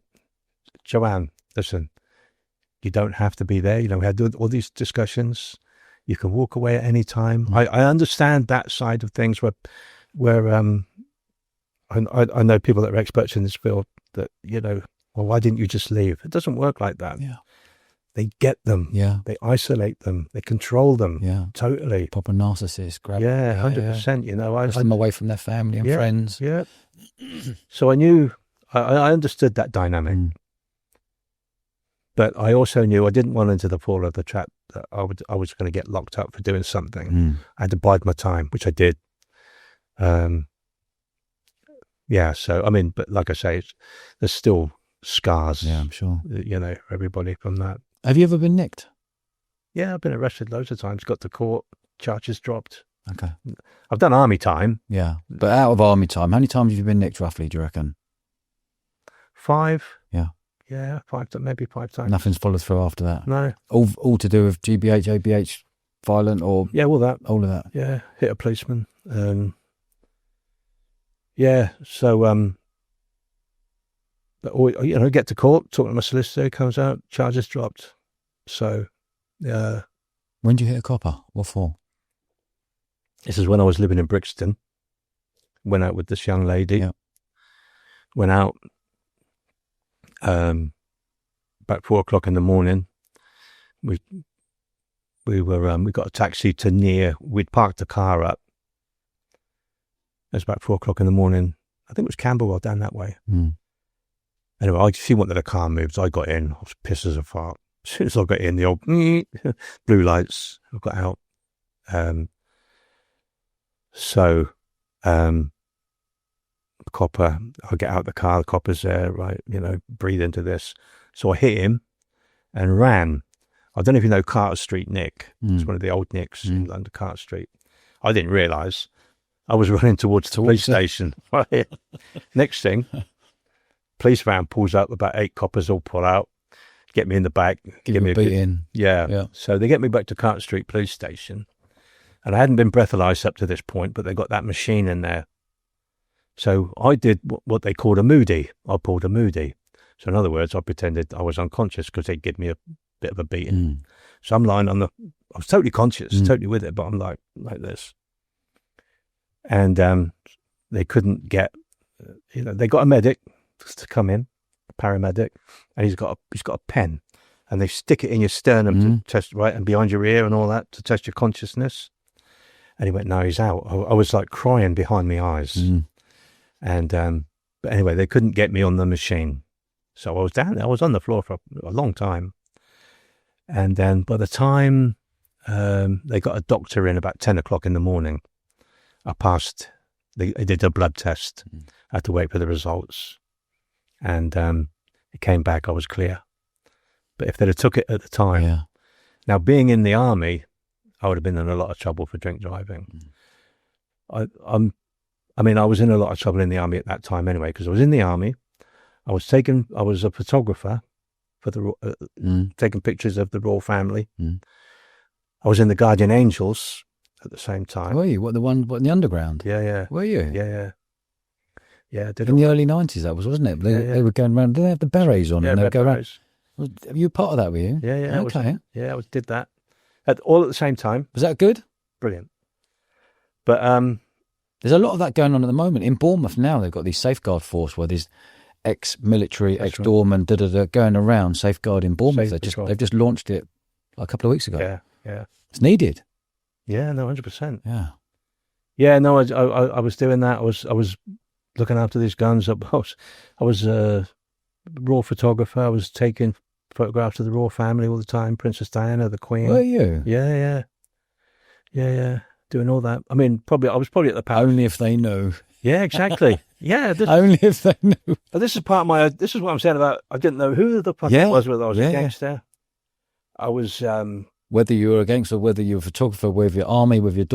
Joanne, listen, you don't have to be there. You know, we had all these discussions. You can walk away at any time. I understand that side of things where I know people that are experts in this field that, you know, well, why didn't you just leave? It doesn't work like that. Yeah. They get them. Yeah. They isolate them. They control them. Yeah. Totally. Proper narcissist. Grab. Yeah, 100%. You know, Push them away from their family and friends. Yeah. So I knew, I understood that dynamic. But I also knew I didn't want into the fall of the trap that I was going to get locked up for doing something. I had to bide my time, which I did. Yeah, so, I mean, but like I say, there's still scars. Yeah, I'm sure. You know, for everybody from that. Have you ever been nicked? Yeah, I've been arrested loads of times, got to court, charges dropped. Okay. I've done army time. Yeah. But out of army time, how many times have you been nicked roughly, do you reckon? 5. Yeah. Yeah, 5, maybe 5 times. Nothing's followed through after that? No. All to do with GBH, ABH, violent or... Yeah, all that. All of that? Yeah, hit a policeman. Yeah, so, but, you know, get to court, talk to my solicitor, comes out, charges dropped. So, when did you hit a copper? What for? This is when I was living in Brixton. Went out with this young lady. Yeah. Went out about 4:00 in the morning. We got a taxi to near. We'd parked the car up. It was about 4:00 in the morning. I think it was Camberwell down that way. Anyway, she wanted a car moved. So I got in. I was pissed as a fart. As soon as I got in, the old blue lights. I got out. The copper, I get out the car, the copper's there, right, you know, breathe into this. So I hit him and ran. I don't know if you know Carter Street Nick. It's one of the old Nicks in London, Carter Street. I didn't realise I was running towards the police station. Right. Next thing, police van pulls up, about 8 coppers all pull out, get me in the back. Give me a beat in. Yeah. So they get me back to Carter Street Police Station. And I hadn't been breathalyzed up to this point, but they got that machine in there. So I did what they called a moody. I pulled a moody. So in other words, I pretended I was unconscious because they'd give me a bit of a beating. So I'm lying I was totally conscious, totally with it, but I'm like this. And they couldn't get, you know, they got a medic to come in, a paramedic, and he's got a pen, and they stick it in your sternum to test, right, and behind your ear and all that to test your consciousness. And he went, no, he's out. I was like crying behind my eyes. And, but anyway, they couldn't get me on the machine. So I was down there. I was on the floor for a long time. And then by the time they got a doctor in about 10:00 in the morning, I passed. They did a blood test. I had to wait for the results. And it came back. I was clear. But if they'd have took it at the time, now being in the army, I would have been in a lot of trouble for drink driving. I was in a lot of trouble in the army at that time anyway, because I was in the army. I was a photographer, for the Mm. taking pictures of the royal family. Mm. I was in the Guardian Angels at the same time. Were you? What in the underground? Yeah. Were you? Yeah. I did In the early 90s, that was, wasn't it? They were going around. Didn't they have the berets on? Yeah, and they'd red go around. berets. Was you part of that? Were you? Yeah. Okay. I did that all at the same time. Was that good? Brilliant. But There's a lot of that going on at the moment in Bournemouth now. They've got these safeguard force where there's ex-military, That's ex-doorman, going around safeguarding Bournemouth. They've just launched it a couple of weeks ago. Yeah. It's needed. Yeah, no, 100%. Yeah. Yeah, no, I was doing that. I was looking after these guns. I was a raw photographer. I was taking photographs of the royal family all the time. Princess Diana, the Queen. Were you? Yeah. Doing all that. I mean, I was probably at the palace. Only if they knew. Yeah, exactly. Yeah. Only if they knew. But this is this is what I'm saying about, I didn't know who the fuck it was, whether I was a gangster. I was, whether you were a gangster, whether you were a photographer, with your army, with your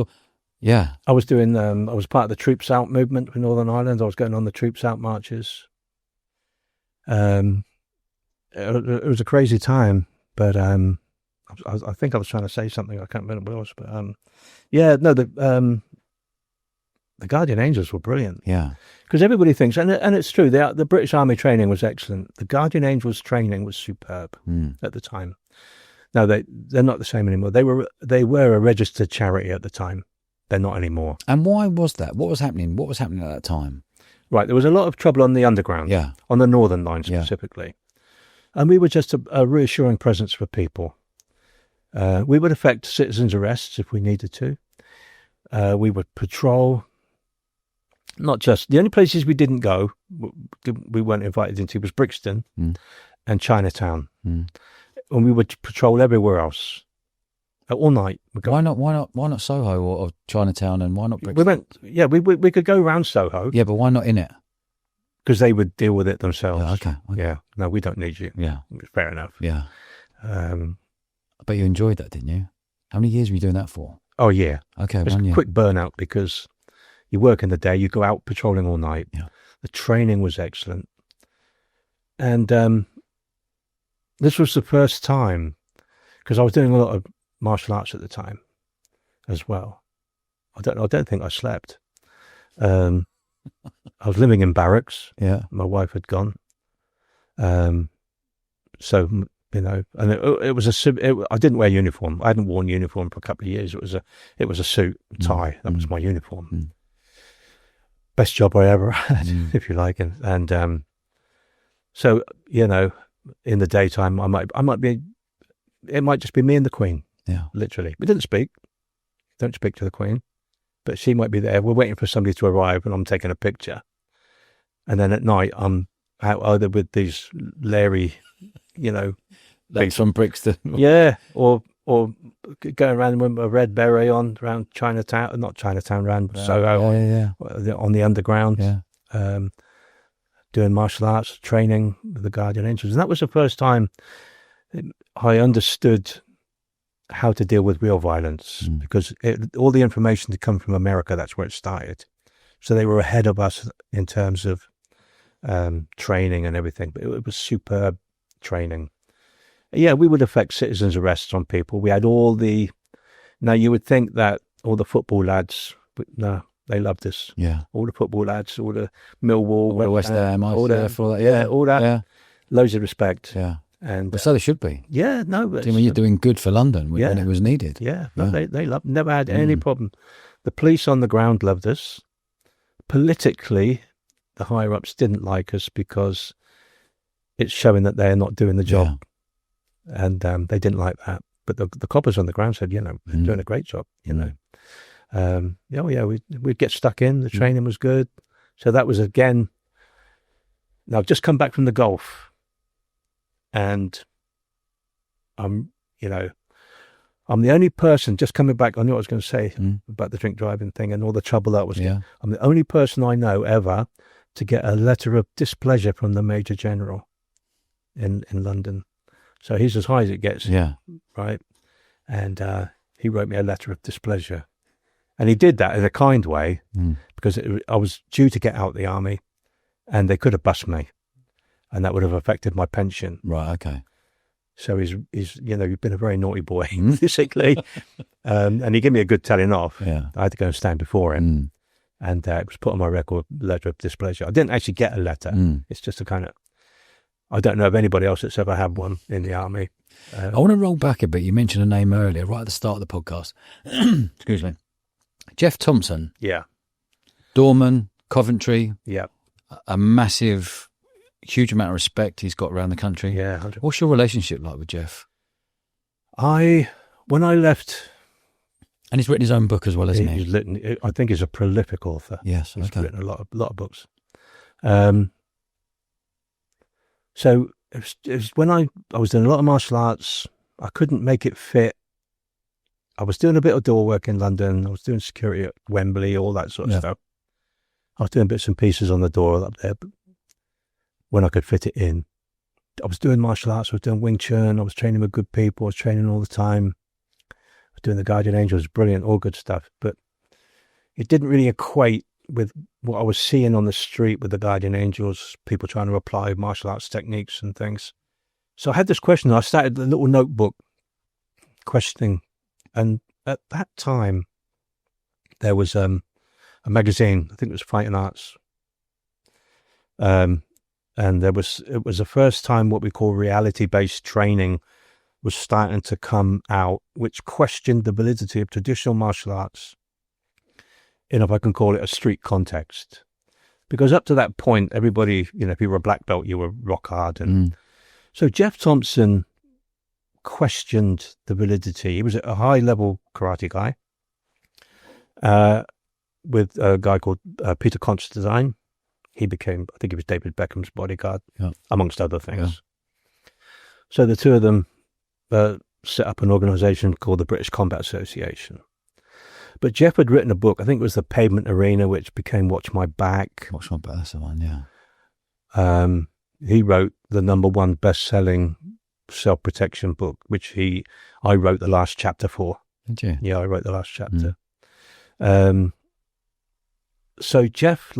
yeah. I was doing, I was part of the Troops Out movement in Northern Ireland. I was going on the Troops Out marches. It was a crazy time, but I think I was trying to say something. I can't remember what it was, but the Guardian Angels were brilliant. Yeah, because everybody thinks, and it's true. The British Army training was excellent. The Guardian Angels training was superb at the time. Now they're not the same anymore. They were a registered charity at the time. They're not anymore. And why was that? What was happening? What was happening at that time? Right, there was a lot of trouble on the underground. Yeah, on the Northern Line specifically, and we were just a reassuring presence for people. We would effect citizens' arrests if we needed to. We would patrol. Not just the only places we didn't go, we weren't invited into, was Brixton and Chinatown, and we would patrol everywhere else all night. Why not Soho or Chinatown, and why not Brixton? We went. Yeah, we could go around Soho. Yeah, but why not in it? Because they would deal with it themselves. Yeah, okay. Yeah, no, we don't need you. Yeah, fair enough. Yeah. But you enjoyed that, didn't you? How many years were you doing that for? Oh yeah. Okay, it's 1 year. Quick burnout because you work in the day, you go out patrolling all night. Yeah. The training was excellent. And this was the first time, because I was doing a lot of martial arts at the time as well. I don't think I slept. I was living in barracks. Yeah. My wife had gone. So, you know, and it was I didn't wear uniform. I hadn't worn uniform for a couple of years. It was a suit, tie. That was my uniform. Best job I ever had, if you like. And so, you know, in the daytime, I might be, it might just be me and the Queen. Yeah. Literally. We didn't speak. Don't speak to the Queen. But she might be there. We're waiting for somebody to arrive and I'm taking a picture. And then at night, I'm out either with these Larry, you know. That's from Brixton. Yeah. Or going around with a red beret on around Chinatown, not Chinatown, around Soho, on the underground, doing martial arts training with the Guardian Angels. And that was the first time I understood how to deal with real violence, because all the information had come from America. That's where it started. So they were ahead of us in terms of training and everything, but it was superb training. Yeah, we would effect citizens' arrests on people. We had now you would think that all the football lads, no, they loved us. Yeah. All the football lads, all the Millwall, West Ham, all that. Yeah, all that. Yeah. Loads of respect. Yeah. And But so they should be. yeah, no, but When you're doing good for London when it was needed. yeah, no, they loved, never had any problem. The police on the ground loved us. Politically, the higher ups didn't like us because it's showing that they're not doing the job. Yeah. And they didn't like that. But the coppers on the ground said, you know, they're doing a great job, you know. We'd get stuck in. The training was good. So that was, again, now I've just come back from the Gulf. And I'm the only person, just coming back, I knew what I was going to say about the drink driving thing and all the trouble that was. Yeah. I'm the only person I know ever to get a letter of displeasure from the Major General in London. So he's as high as it gets. Yeah. Right. And he wrote me a letter of displeasure. And he did that in a kind way because I was due to get out the army and they could have bust me and that would have affected my pension. Right, okay. So he's you've been a very naughty boy, basically. And he gave me a good telling off. Yeah. I had to go and stand before him. And it was put on my record, letter of displeasure. I didn't actually get a letter. It's just a kind of, I don't know of anybody else that's ever had one in the army. I want to roll back a bit. You mentioned a name earlier, right at the start of the podcast. Excuse me. Jeff Thompson. Yeah. Doorman, Coventry. Yeah. A massive, huge amount of respect he's got around the country. Yeah. 100%. What's your relationship like with Jeff? When I left... And he's written his own book as well, hasn't he? I think he's a prolific author. Yes, He's okay. written a lot of books. So it was when I was doing a lot of martial arts. I couldn't make it fit. I was doing a bit of door work in London. I was doing security at Wembley, all that sort of stuff. I was doing bits and pieces on the door up there, but when I could fit it in. I was doing martial arts. I was doing Wing Chun. I was training with good people. I was training all the time. I was doing the Guardian Angels, brilliant, all good stuff. But it didn't really equate with what I was seeing on the street with the Guardian Angels, people trying to apply martial arts techniques and things. So I had this question. I started a little notebook questioning. And at that time, there was a magazine, I think it was Fighting Arts. And it was the first time what we call reality-based training was starting to come out, which questioned the validity of traditional martial arts in, if I can call it, a street context. Because up to that point, everybody, if you were a black belt, you were rock hard. And so Jeff Thompson questioned the validity. He was a high-level karate guy with a guy called Peter Constantine. He became, I think he was David Beckham's bodyguard, amongst other things. Yeah. So the two of them set up an organization called the British Combat Association. But Jeff had written a book, I think it was The Pavement Arena, which became Watch My Back. Watch My Back, that's the one, yeah. He wrote the #1 best-selling self-protection book, which I wrote the last chapter for. Did you? Yeah, I wrote the last chapter. So Jeff,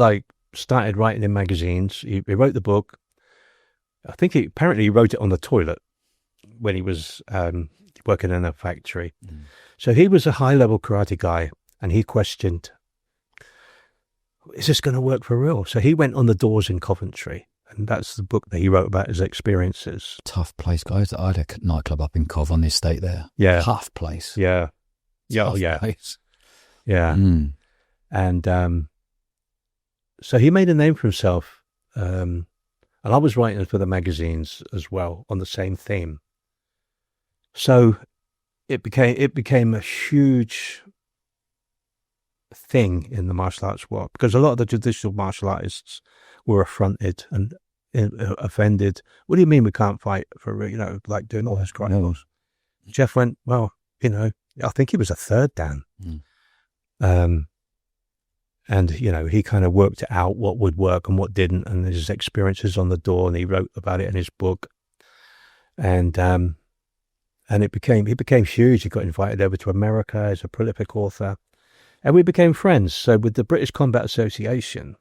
started writing in magazines. He wrote the book. I think apparently he wrote it on the toilet when he was working in a factory. So he was a high-level karate guy, and he questioned, is this going to work for real? So he went on the doors in Coventry, and that's the book that he wrote about his experiences. Tough place, guys. I had a nightclub up in Cov on the estate there. Yeah. Tough place. Yeah. Tough Yeah. place. Yeah. And so he made a name for himself. And I was writing for the magazines as well on the same theme. So it became a huge thing in the martial arts world, because a lot of the traditional martial artists were affronted and offended. What do you mean we can't fight for, doing all those karate? Jeff went, well, I think he was a third Dan. And, he kind of worked out what would work and what didn't, and his experiences on the door, and he wrote about it in his book. And it became huge. He got invited over to America as a prolific author, and we became friends. So with the British Combat Association,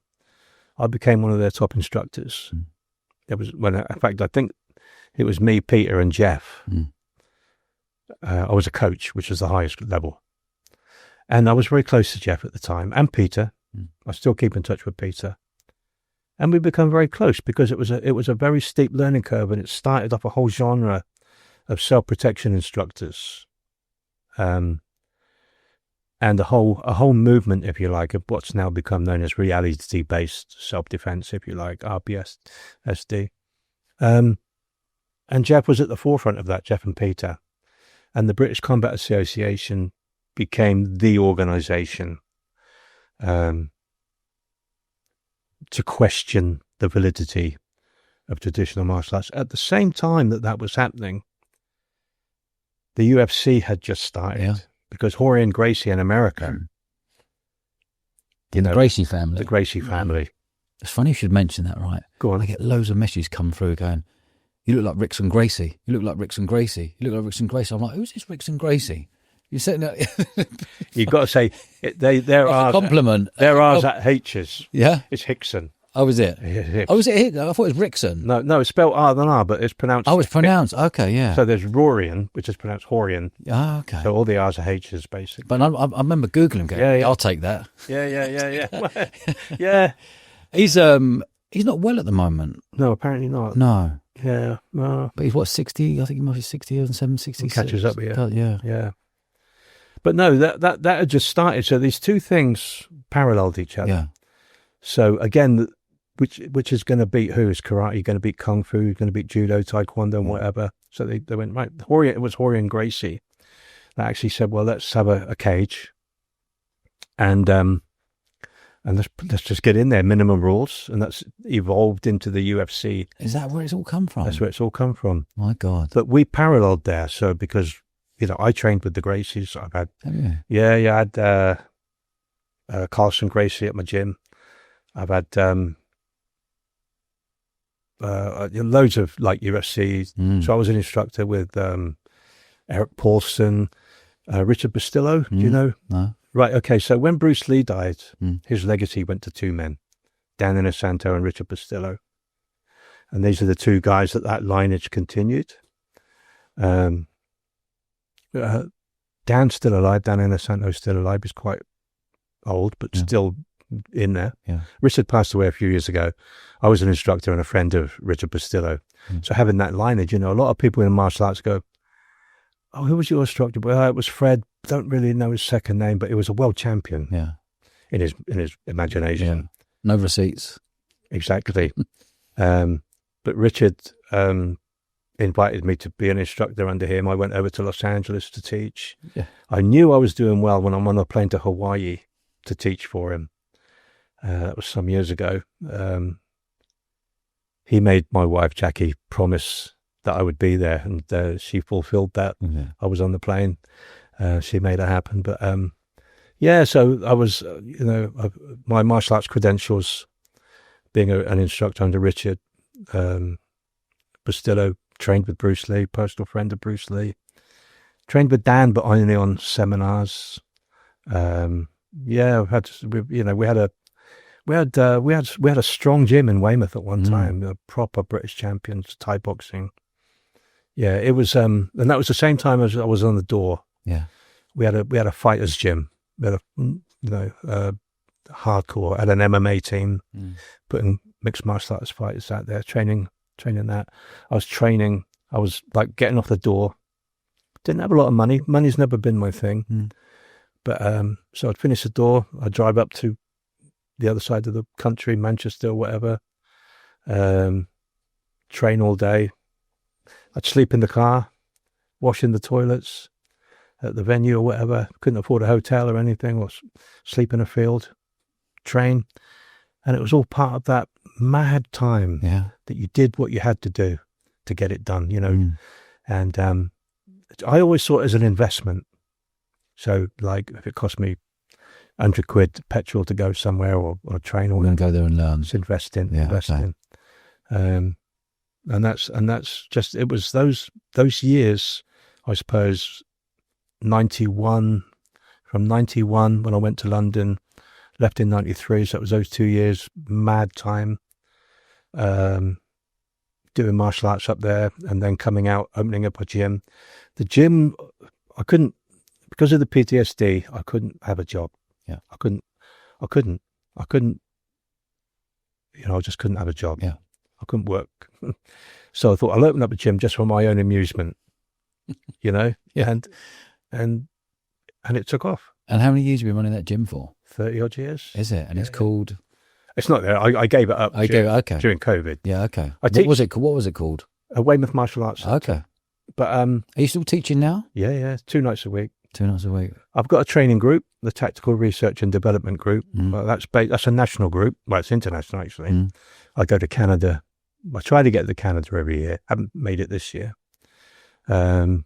I became one of their top instructors. There was, in fact, I think it was me, Peter, and Jeff. I was a coach, which was the highest level. And I was very close to Jeff at the time, and Peter. I still keep in touch with Peter. And we become very close because it was a very steep learning curve, and it started off a whole genre of self-protection instructors. And a whole movement, if you like, of what's now become known as reality-based self-defense, if you like, RPSD. And Jeff was at the forefront of that, Jeff and Peter. And the British Combat Association became the organization to question the validity of traditional martial arts. At the same time that was happening, the UFC had just started, because Jorge and Gracie in America, the Gracie family. The Gracie family. It's funny you should mention that, right? Go on. I get loads of messages come through going, you look like Rix and Gracie. You look like Rix and Gracie. You look like Rix and Gracie. I'm like, who's this Rix and Gracie? You're sitting there. You've got to say, they're ours. A compliment. They're ours at H's. Yeah? It's Hickson. Oh, was it? Hicks. Oh, was it Hicks? I thought it was Brixton. No, it's spelled R but it's pronounced. Oh, it's pronounced. Okay, yeah. So there's Rorian, which is pronounced Horian. Oh, okay. So all the R's are H's basically. But I remember Googling going, Yeah. I'll take that. Yeah. Yeah. He's not well at the moment. No, apparently not. No. Yeah. No. But he's what, 60? I think he must be 67, 66. Catches up here. Yeah. Yeah. But no, that had just started. So these two things paralleled each other. Yeah. So again, which is going to beat who? Is karate going to beat kung fu? Going to beat judo, taekwondo, and whatever? So they went right. It was Horian Gracie that actually said, "Well, let's have a cage, and let's just get in there. Minimum rules, and that's evolved into the UFC. Is that where it's all come from? That's where it's all come from. My God. But we paralleled there. So because I trained with the Gracies. I've had I had Carlson Gracie at my gym. I've had loads of like UFC. So I was an instructor with Eric Paulson, Richard Bastillo. Do you know? No. Right. Okay. So when Bruce Lee died, his legacy went to two men, Dan Inosanto and Richard Bastillo. And these are the two guys that lineage continued. Dan's still alive. Dan Inosanto's still alive. He's quite old, but still in there. Yeah. Richard passed away a few years ago. I was an instructor and a friend of Richard Bastillo. So having that lineage, a lot of people in martial arts go, "Oh, who was your instructor?" Well, it was Fred. Don't really know his second name, but he was a world champion. Yeah. In his imagination. Yeah. No receipts. Exactly. But Richard invited me to be an instructor under him. I went over to Los Angeles to teach. Yeah. I knew I was doing well when I'm on a plane to Hawaii to teach for him. That was some years ago. He made my wife, Jackie, promise that I would be there, and she fulfilled that. Yeah. I was on the plane. She made it happen. But so I was, my martial arts credentials, being an instructor under Richard Bastillo, trained with Bruce Lee, personal friend of Bruce Lee, trained with Dan, but only on seminars. We had a strong gym in Weymouth at one time, a proper British champions, Thai boxing. Yeah, it was, and that was the same time as I was on the door. Yeah, we had a fighters gym. We had a hardcore, had an MMA team, putting mixed martial arts fighters out there, training that. I was like getting off the door. Didn't have a lot of money. Money's never been my thing. But so I'd finish the door. I'd drive up to the other side of the country, Manchester or whatever. Train all day. I'd sleep in the car, wash in the toilets at the venue or whatever. Couldn't afford a hotel or anything, or sleep in a field, train. And it was all part of that mad time that you did what you had to do to get it done, And I always saw it as an investment. So, like, if it cost me £100 petrol to go somewhere or train, or we're going to go there and learn. It's invest in. And that's just, it was those years, I suppose, 91, from 91 when I went to London, left in 93, so it was those 2 years, mad time, doing martial arts up there, and then coming out, opening up a gym. The gym, I couldn't, because of the PTSD, I couldn't have a job. Yeah. I couldn't, I just couldn't have a job. Yeah. I couldn't work. So I thought I'll open up a gym just for my own amusement, Yeah. And it took off. And how many years have you been running that gym for? 30 odd years. Is it? And it's called? It's not there. I gave it up during COVID. Yeah, okay. What was it called? Weymouth Martial Arts Centre. Okay. But are you still teaching now? Yeah, 2 nights a week. 2 nights a week. I've got a training group, the Tactical Research and Development Group. Well, that's a national group. Well, it's international actually. I go to Canada. I try to get to Canada every year. Haven't made it this year. If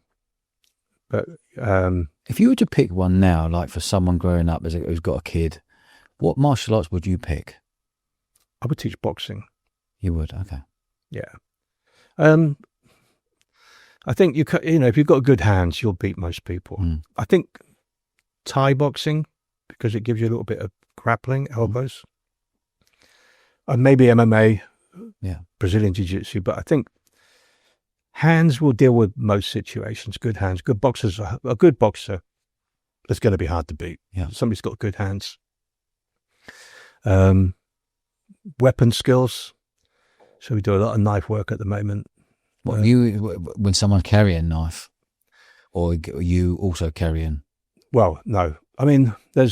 you were to pick one now, like for someone growing up who's got a kid, what martial arts would you pick? I would teach boxing. You would, okay. Yeah. I think if you've got good hands, you'll beat most people. I think Thai boxing, because it gives you a little bit of grappling, elbows. maybe MMA, Yeah. Brazilian Jiu-Jitsu, but I think hands will deal with most situations. Good hands, good boxers. A good boxer is going to be hard to beat. Yeah. Somebody's got good hands. Weapon skills. So we do a lot of knife work at the moment. What when someone carrying a knife, or you also carrying? Well, no. I mean, a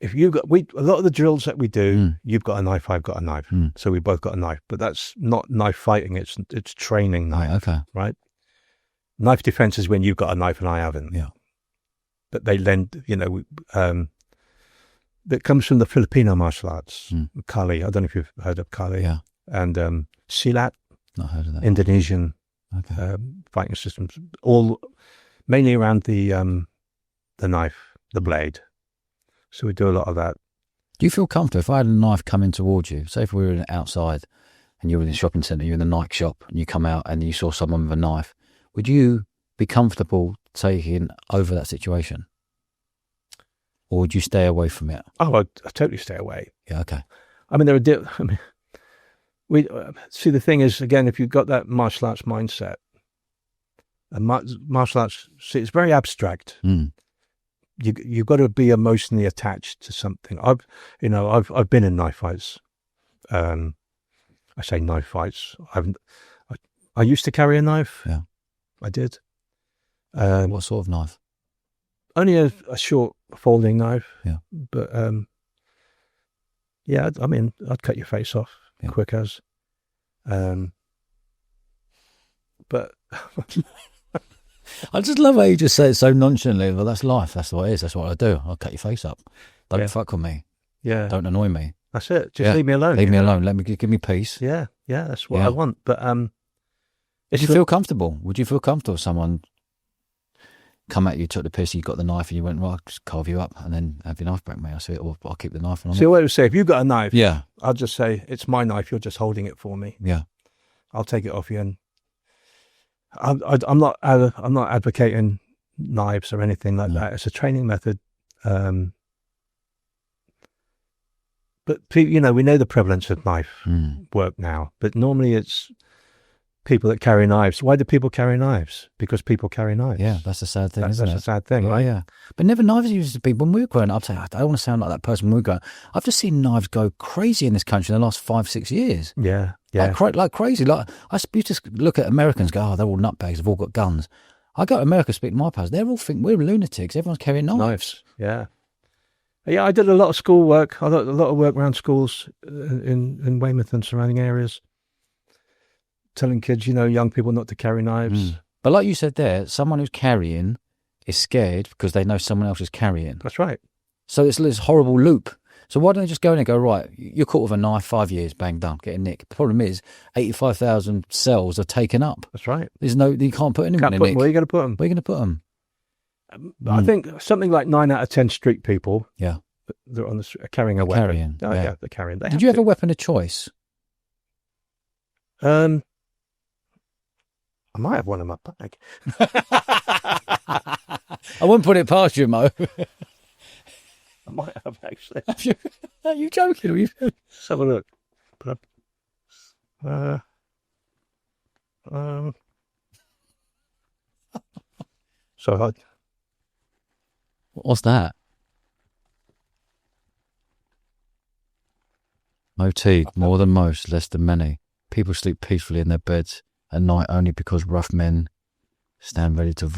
lot of the drills that we do, you've got a knife, I've got a knife. So we both got a knife, but that's not knife fighting. It's training knife. Right, okay. Right. Knife defense is when you've got a knife and I haven't. Yeah. But they lend, that comes from the Filipino martial arts. Kali. I don't know if you've heard of Kali. Yeah. And Silat. Not heard of that. Indonesian Okay. fighting systems, all mainly around the knife, the blade. So we do a lot of that. Do you feel comfortable if I had a knife coming towards you? Say if we were outside and you were in a shopping centre, you're in the Nike shop, and you come out and you saw someone with a knife, would you be comfortable taking over that situation? Or would you stay away from it? Oh, I totally stay away. Yeah, okay. I mean, we see, the thing is, again, if you've got that martial arts mindset, and martial arts, see, it's very abstract. You've got to be emotionally attached to something. I've been in knife fights. I say knife fights. I used to carry a knife. Yeah, I did. what sort of knife? Only a short folding knife. Yeah, but yeah, I mean, I'd cut your face off quick as. But I just love how you just say it so nonchalantly. Well, that's life. That's what it is. That's what I do. I'll cut your face up. Don't fuck with me. Yeah, Don't annoy me. that's it. Just leave me alone. Leave me alone. Let me give me peace. Yeah, that's what I want. But Would you feel comfortable? Would you feel comfortable if someone come at you, took the piss, you got the knife, and you went, right, I'll just carve you up and then have your knife back, mate? I say, or I'll keep the knife on. See what I would say. If you've got a knife, yeah, I'll just say it's my knife. You're just holding it for me. yeah. I'll take it off you. And I'm not advocating knives or anything like that. It's a training method. But we know the prevalence of knife work now. But normally it's people that carry knives. Why do people carry knives? Because people carry knives. Yeah, that's a sad thing, isn't it? That's a sad thing, right? Yeah. But never knives used to be. When we were growing up, I don't want to sound like that person when we were growing up. I've just seen knives go crazy in this country in the last 5-6 years. Yeah. Like crazy. Like I used to look at Americans, go, oh, they're all nutbags, they've all got guns. I go to America, speak to my pals, they all think we're lunatics. Everyone's carrying knives. Yeah. Yeah, I did a lot of school work. I did a lot of work around schools in Weymouth and surrounding areas, telling kids, young people not to carry knives. But like you said there, someone who's carrying is scared because they know someone else is carrying. That's right. So it's this horrible loop. So why don't they just go in and go, right, you're caught with a knife, 5 years, bang, done, get a nick. The problem is 85,000 cells are taken up. That's right. You can't put anyone in a nick. Where are you going to put them? Where are you going to put them? I think something like 9 out of 10 street people, Yeah. they're on the street, carrying a weapon. Carrying. Oh, yeah, they're carrying. Did you have a weapon of choice? I might have one in my bag. I wouldn't put it past you, Mo. I might have, actually. Are you joking? Are you... Let's have a look. So What's that? Mo Teague, more than most, less than many. People sleep peacefully in their beds at night only because rough men stand ready to do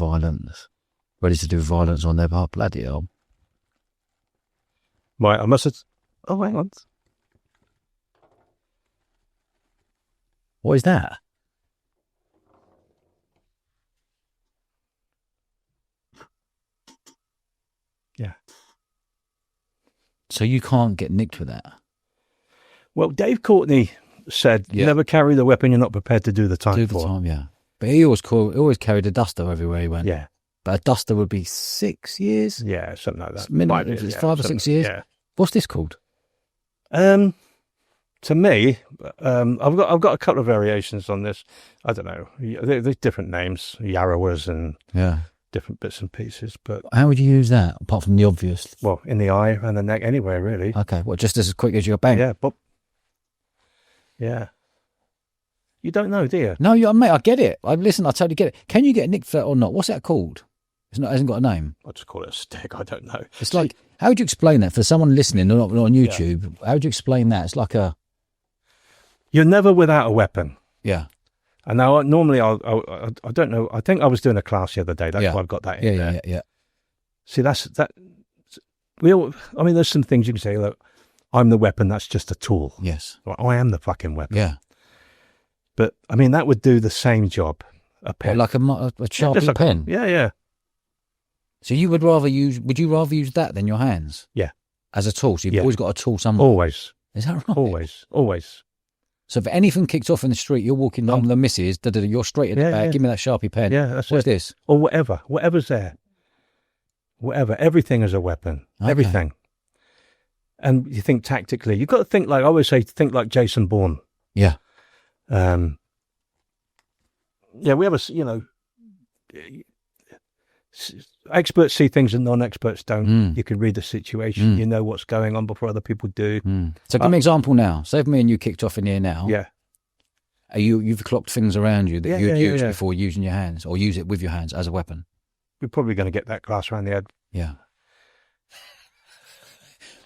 violence on their behalf. Bloody hell. right, I must have. Oh, hang on. What is that? Yeah. So you can't get nicked with that? Well, Dave Courtney said, Yeah. never carry the weapon you're not prepared to do the time Do the for. time, yeah. But he always carried a duster everywhere he went. Yeah. But a duster would be 6 years? Yeah, something like that. It's minimum, 5 years, it's yeah, 5 or 6 years? Yeah. What's this called? To me, I've got a couple of variations on this. I don't know. There's different names, Yarrowas and Yeah. different bits and pieces. But How would you use that, apart from the obvious? well, in the eye and the neck, anywhere really. Okay, well, just as quick as you go bang? Yeah, but Yeah. You don't know, do you? No, mate, I get it. Listen, I totally get it. Can you get nicked for that or not? What's that called? It hasn't got a name. I'll just call it a stick. I don't know. It's like, how would you explain that for someone listening, not on YouTube? How would you explain that? It's like you're never without a weapon. Yeah. And now, normally, I don't know. I think I was doing a class the other day. That's why I've got that in there. Yeah. See, that. I mean, there's some things you can say. Look, I'm the weapon. That's just a tool. Yes. Well, I am the fucking weapon. Yeah. But I mean, that would do the same job. A pen, like a sharp pen. Yeah. So you would rather use? Would you rather use that than your hands? Yeah. As a tool. So you've always got a tool somewhere. Always. Is that right? Always. So if anything kicks off in the street, you're walking down the missus, you're straight at the back. Give me that Sharpie pen. Yeah, that's What's this? Or whatever's there. Whatever. Everything is a weapon. Okay. Everything. And you think tactically. You've got to think like, I always say, think like Jason Bourne. Yeah. Yeah, we have experts see things that non-experts don't. You can read the situation. You know what's going on before other people do. So give me an example now. Say if me and you kicked off in here now. Yeah. You've clocked things around you that you'd use before using your hands, or use it with your hands as a weapon. We're probably going to get that glass around the head. Yeah.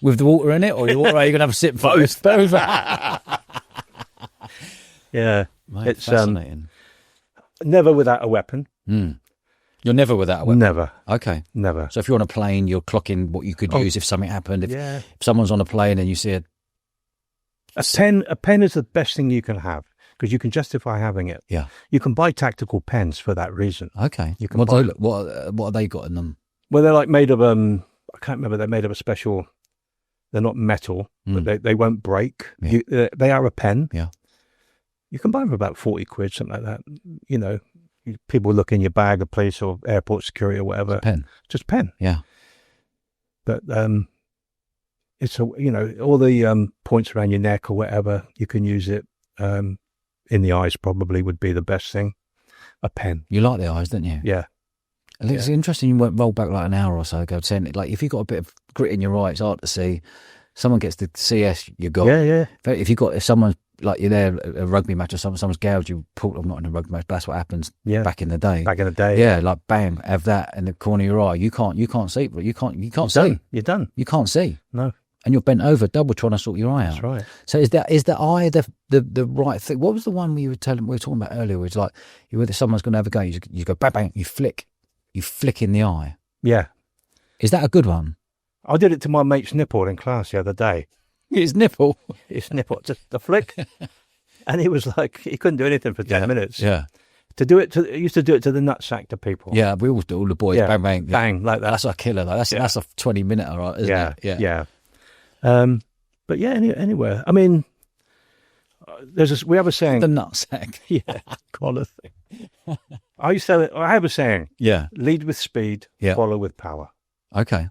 With the water in it, or are you going to have a sip first? Both. Yeah. Mate, it's fascinating. Never without a weapon. You're never without a weapon? Never. Okay. Never. So if you're on a plane, you're clocking what you could use if something happened. If someone's on a plane and you see a pen is the best thing you can have, because you can justify having it. Yeah. You can buy tactical pens for that reason. Okay. You can what have they got in them? Well, they're like made of, I can't remember, they're made of a special, they're not metal, but they won't break. Yeah. They are a pen. Yeah. You can buy them for about 40 quid, something like that. You know, people look in your bag of police or airport security or whatever. It's a pen. Just pen. Yeah. But it's all the points around your neck or whatever, you can use it. In the eyes probably would be the best thing. A pen. You like the eyes, don't you? Yeah. It's interesting you went roll back like an hour or so ago saying, like, if you've got a bit of grit in your eye, it's hard to see. Someone gets the CS, you got. Yeah. If someone's like you're there at a rugby match or someone's gouged you, I'm not in a rugby match, but that's what happens back in the day. Back in the day. Yeah, like bang, have that in the corner of your eye. You can't see, but you can't see. You're done. You can't see. No. And you're bent over, double trying to sort your eye out. That's right. So is the eye the right thing? What was the one we were talking about earlier? Where it's like whether someone's going to have a go, you go bang bang, you flick in the eye. Yeah. Is that a good one? I did it to my mate's nipple in class the other day. His nipple, just a flick, and he was like, he couldn't do anything for 10 minutes. Yeah. I used to do it to the nutsack to people. Yeah, we always do. All the boys bang bang bang like that. That's a killer though. That's a 20-minute, all right, isn't it? Yeah. But yeah, anywhere. I mean, we have a saying. The nutsack. Yeah, collar thing. I have a saying. Yeah. Lead with speed, follow with power. Okay.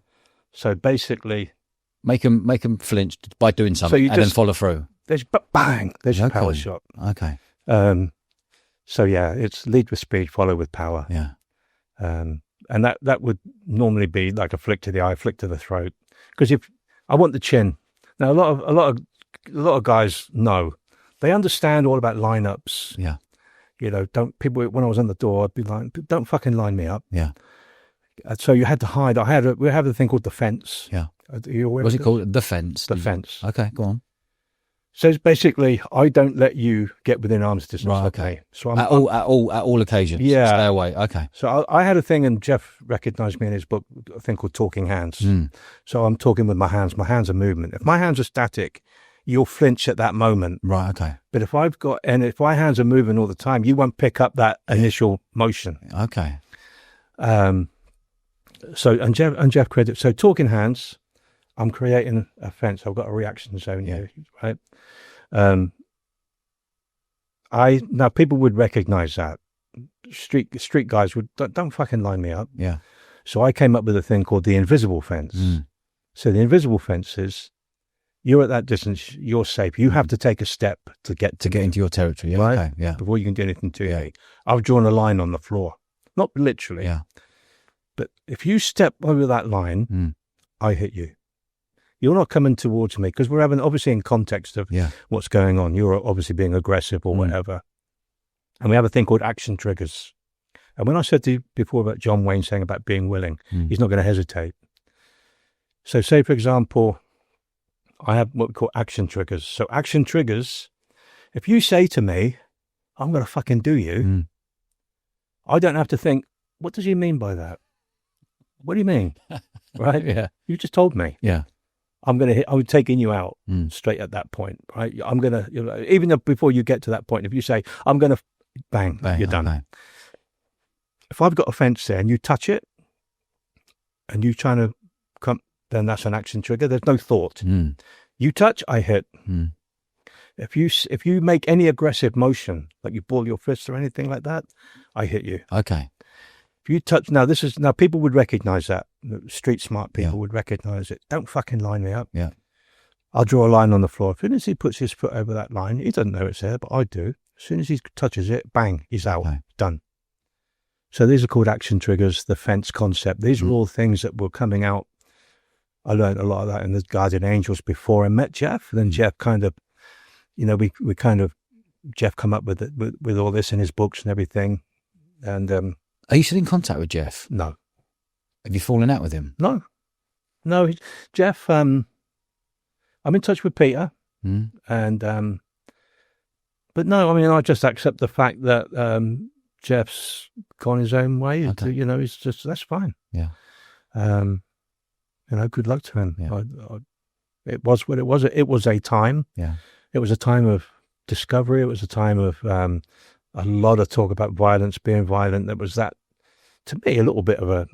So basically, make them flinch by doing something, and then follow through. There's bang. There's your power shot. Okay. So yeah, it's lead with speed, follow with power. Yeah. And that would normally be like a flick to the eye, flick to the throat. Because if I want the chin, now a lot of guys know, they understand all about lineups. Yeah. You know, when I was on the door, I'd be like, don't fucking line me up. Yeah. So you had to hide. We have a thing called the fence. Yeah. What's it called? The fence. The fence. Okay, go on. So it's basically, I don't let you get within arm's distance. Right. Okay. So at all occasions. Yeah. Stay away. Okay. So I had a thing, and Jeff recognised me in his book, a thing called talking hands. So I'm talking with my hands. My hands are movement. If my hands are static, you'll flinch at that moment. Right. Okay. But if my hands are moving all the time, you won't pick up that initial motion. Okay. So Jeff credit. So talking hands, I'm creating a fence. I've got a reaction zone here, right? Now people would recognize that. Street guys don't fucking line me up. Yeah. So I came up with a thing called the invisible fence. So the invisible fence is, you're at that distance, you're safe. You have to take a step to get into your territory. Yeah. Right? Okay. Yeah. Before you can do anything to you. I've drawn a line on the floor, not literally. Yeah. But if you step over that line, I hit you. You're not coming towards me because we're having, obviously in context of what's going on. You're obviously being aggressive or whatever. And we have a thing called action triggers. And when I said to you before about John Wayne saying about being willing, he's not going to hesitate. So say, for example, I have what we call action triggers. So action triggers, if you say to me, I'm going to fucking do you, I don't have to think, what does he mean by that? What do you mean? Right? Yeah. You just told me. Yeah. I'm taking you out straight at that point, right? I'm going to, even before you get to that point, if you say, I'm going to, bang, you're done. Okay. If I've got a fence there and you touch it and you trying to come, then that's an action trigger. There's no thought. You touch, I hit. If you make any aggressive motion, like you ball your fist or anything like that, I hit you. Okay. If you touch, now people would recognize that. Street smart people would recognize it. Don't fucking line me up. Yeah. I'll draw a line on the floor. As soon as he puts his foot over that line, he doesn't know it's there, but I do. As soon as he touches it, bang, he's out. Okay. Done. So these are called action triggers, the fence concept. These are all things that were coming out. I learned a lot of that in the Guardian Angels before I met Jeff. Then Jeff kind of, Jeff come up with all this in his books and everything. And are you still in contact with Jeff? no. Have you fallen out with him? No. Jeff, I'm in touch with Peter. And, but no, I mean, I just accept the fact that Jeff's gone his own way. Okay. He's just, that's fine. Yeah. Good luck to him. Yeah. It was what it was. It was a time. Yeah. It was a time of discovery. It was a time of a lot of talk about violence, being violent. There was that, to me, a little bit of a,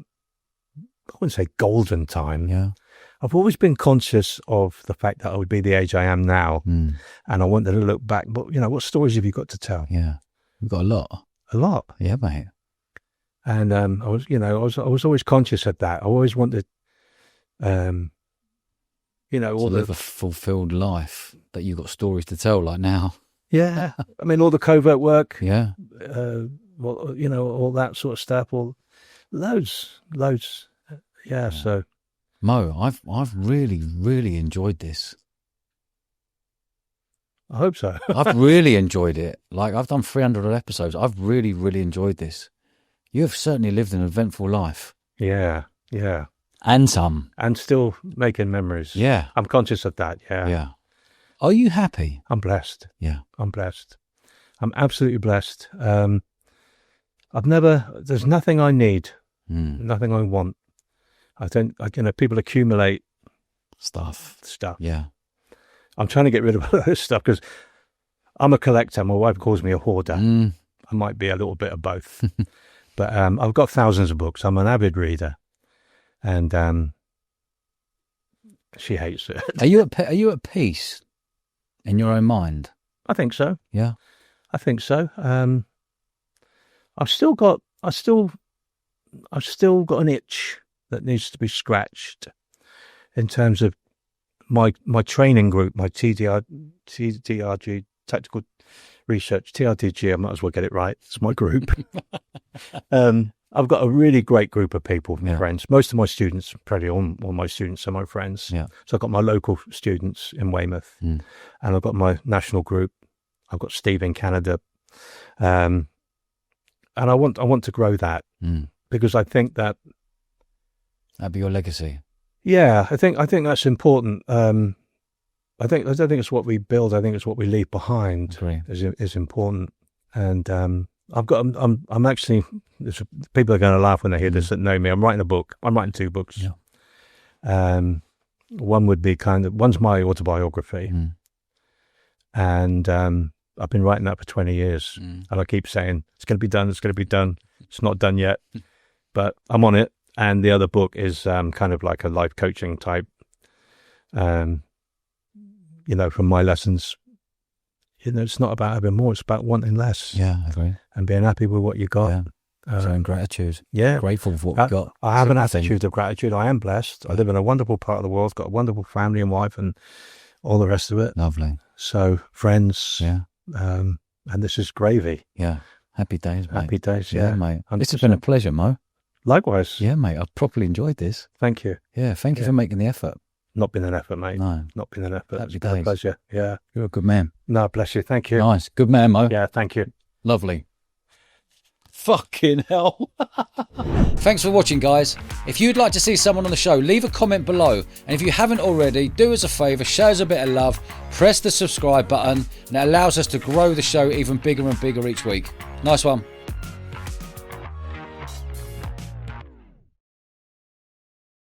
I wouldn't say golden time. Yeah. I've always been conscious of the fact that I would be the age I am now. And I wanted to look back. But, what stories have you got to tell? Yeah. We've got a lot. A lot. Yeah, mate. And I was always conscious of that. I always wanted, all live a fulfilled life that you've got stories to tell like now. Yeah. I mean, all the covert work. Yeah. All that sort of stuff. Loads. Yeah. So. Mo, I've really, really enjoyed this. I hope so. I've really enjoyed it. Like, I've done 300 episodes. I've really, really enjoyed this. You have certainly lived an eventful life. Yeah. And some. And still making memories. Yeah. I'm conscious of that. Yeah. Yeah. Are you happy? I'm blessed. Yeah. I'm blessed. I'm absolutely blessed. There's nothing I need. Nothing I want. People accumulate Stuff. Yeah. I'm trying to get rid of all this stuff because I'm a collector. My wife calls me a hoarder. I might be a little bit of both. But I've got thousands of books. I'm an avid reader. And she hates it. Are you at peace in your own mind? I think so. Yeah. I think so. I've still got an itch that needs to be scratched in terms of my training group, my TDRG, Tactical Research, TRDG. I might as well get it right. It's my group. I've got a really great group of people, friends. Most of my students, probably all my students are my friends. Yeah. So I've got my local students in Weymouth, and I've got my national group. I've got Steve in Canada, and I want to grow that because I think that'd be your legacy. Yeah, I think that's important. I don't think it's what we build. I think it's what we leave behind is important. And I'm actually, people are going to laugh when they hear this that know me. I'm writing a book. I'm writing 2 books. Yeah. One would be one's my autobiography, and I've been writing that for 20 years, and I keep saying it's going to be done. It's going to be done. It's not done yet, but I'm on it. And the other book is kind of like a life coaching type, from my lessons. It's not about having more, it's about wanting less. Yeah, I agree. And being happy with what you got. Yeah. Showing gratitude. Yeah. Grateful for what we've got. I have an attitude of gratitude. I am blessed. I live in a wonderful part of the world, got a wonderful family and wife and all the rest of it. Lovely. So, friends. Yeah. And this is gravy. Yeah. Happy days, mate. Happy days, yeah mate. 100%. This has been a pleasure, Mo. Likewise. Yeah, mate. I've properly enjoyed this. Thank you. Yeah, thank you for making the effort. Not been an effort, mate. No. Not been an effort. Happy It's been a days. pleasure. Yeah. You're a good man. No, bless you. Thank you. Nice. Good man, Mo. Yeah, thank you. Lovely. Fucking hell. Thanks for watching, guys. If you'd like to see someone on the show, leave a comment below. And if you haven't already, do us a favour, show us a bit of love, press the subscribe button, and it allows us to grow the show even bigger and bigger each week. Nice one.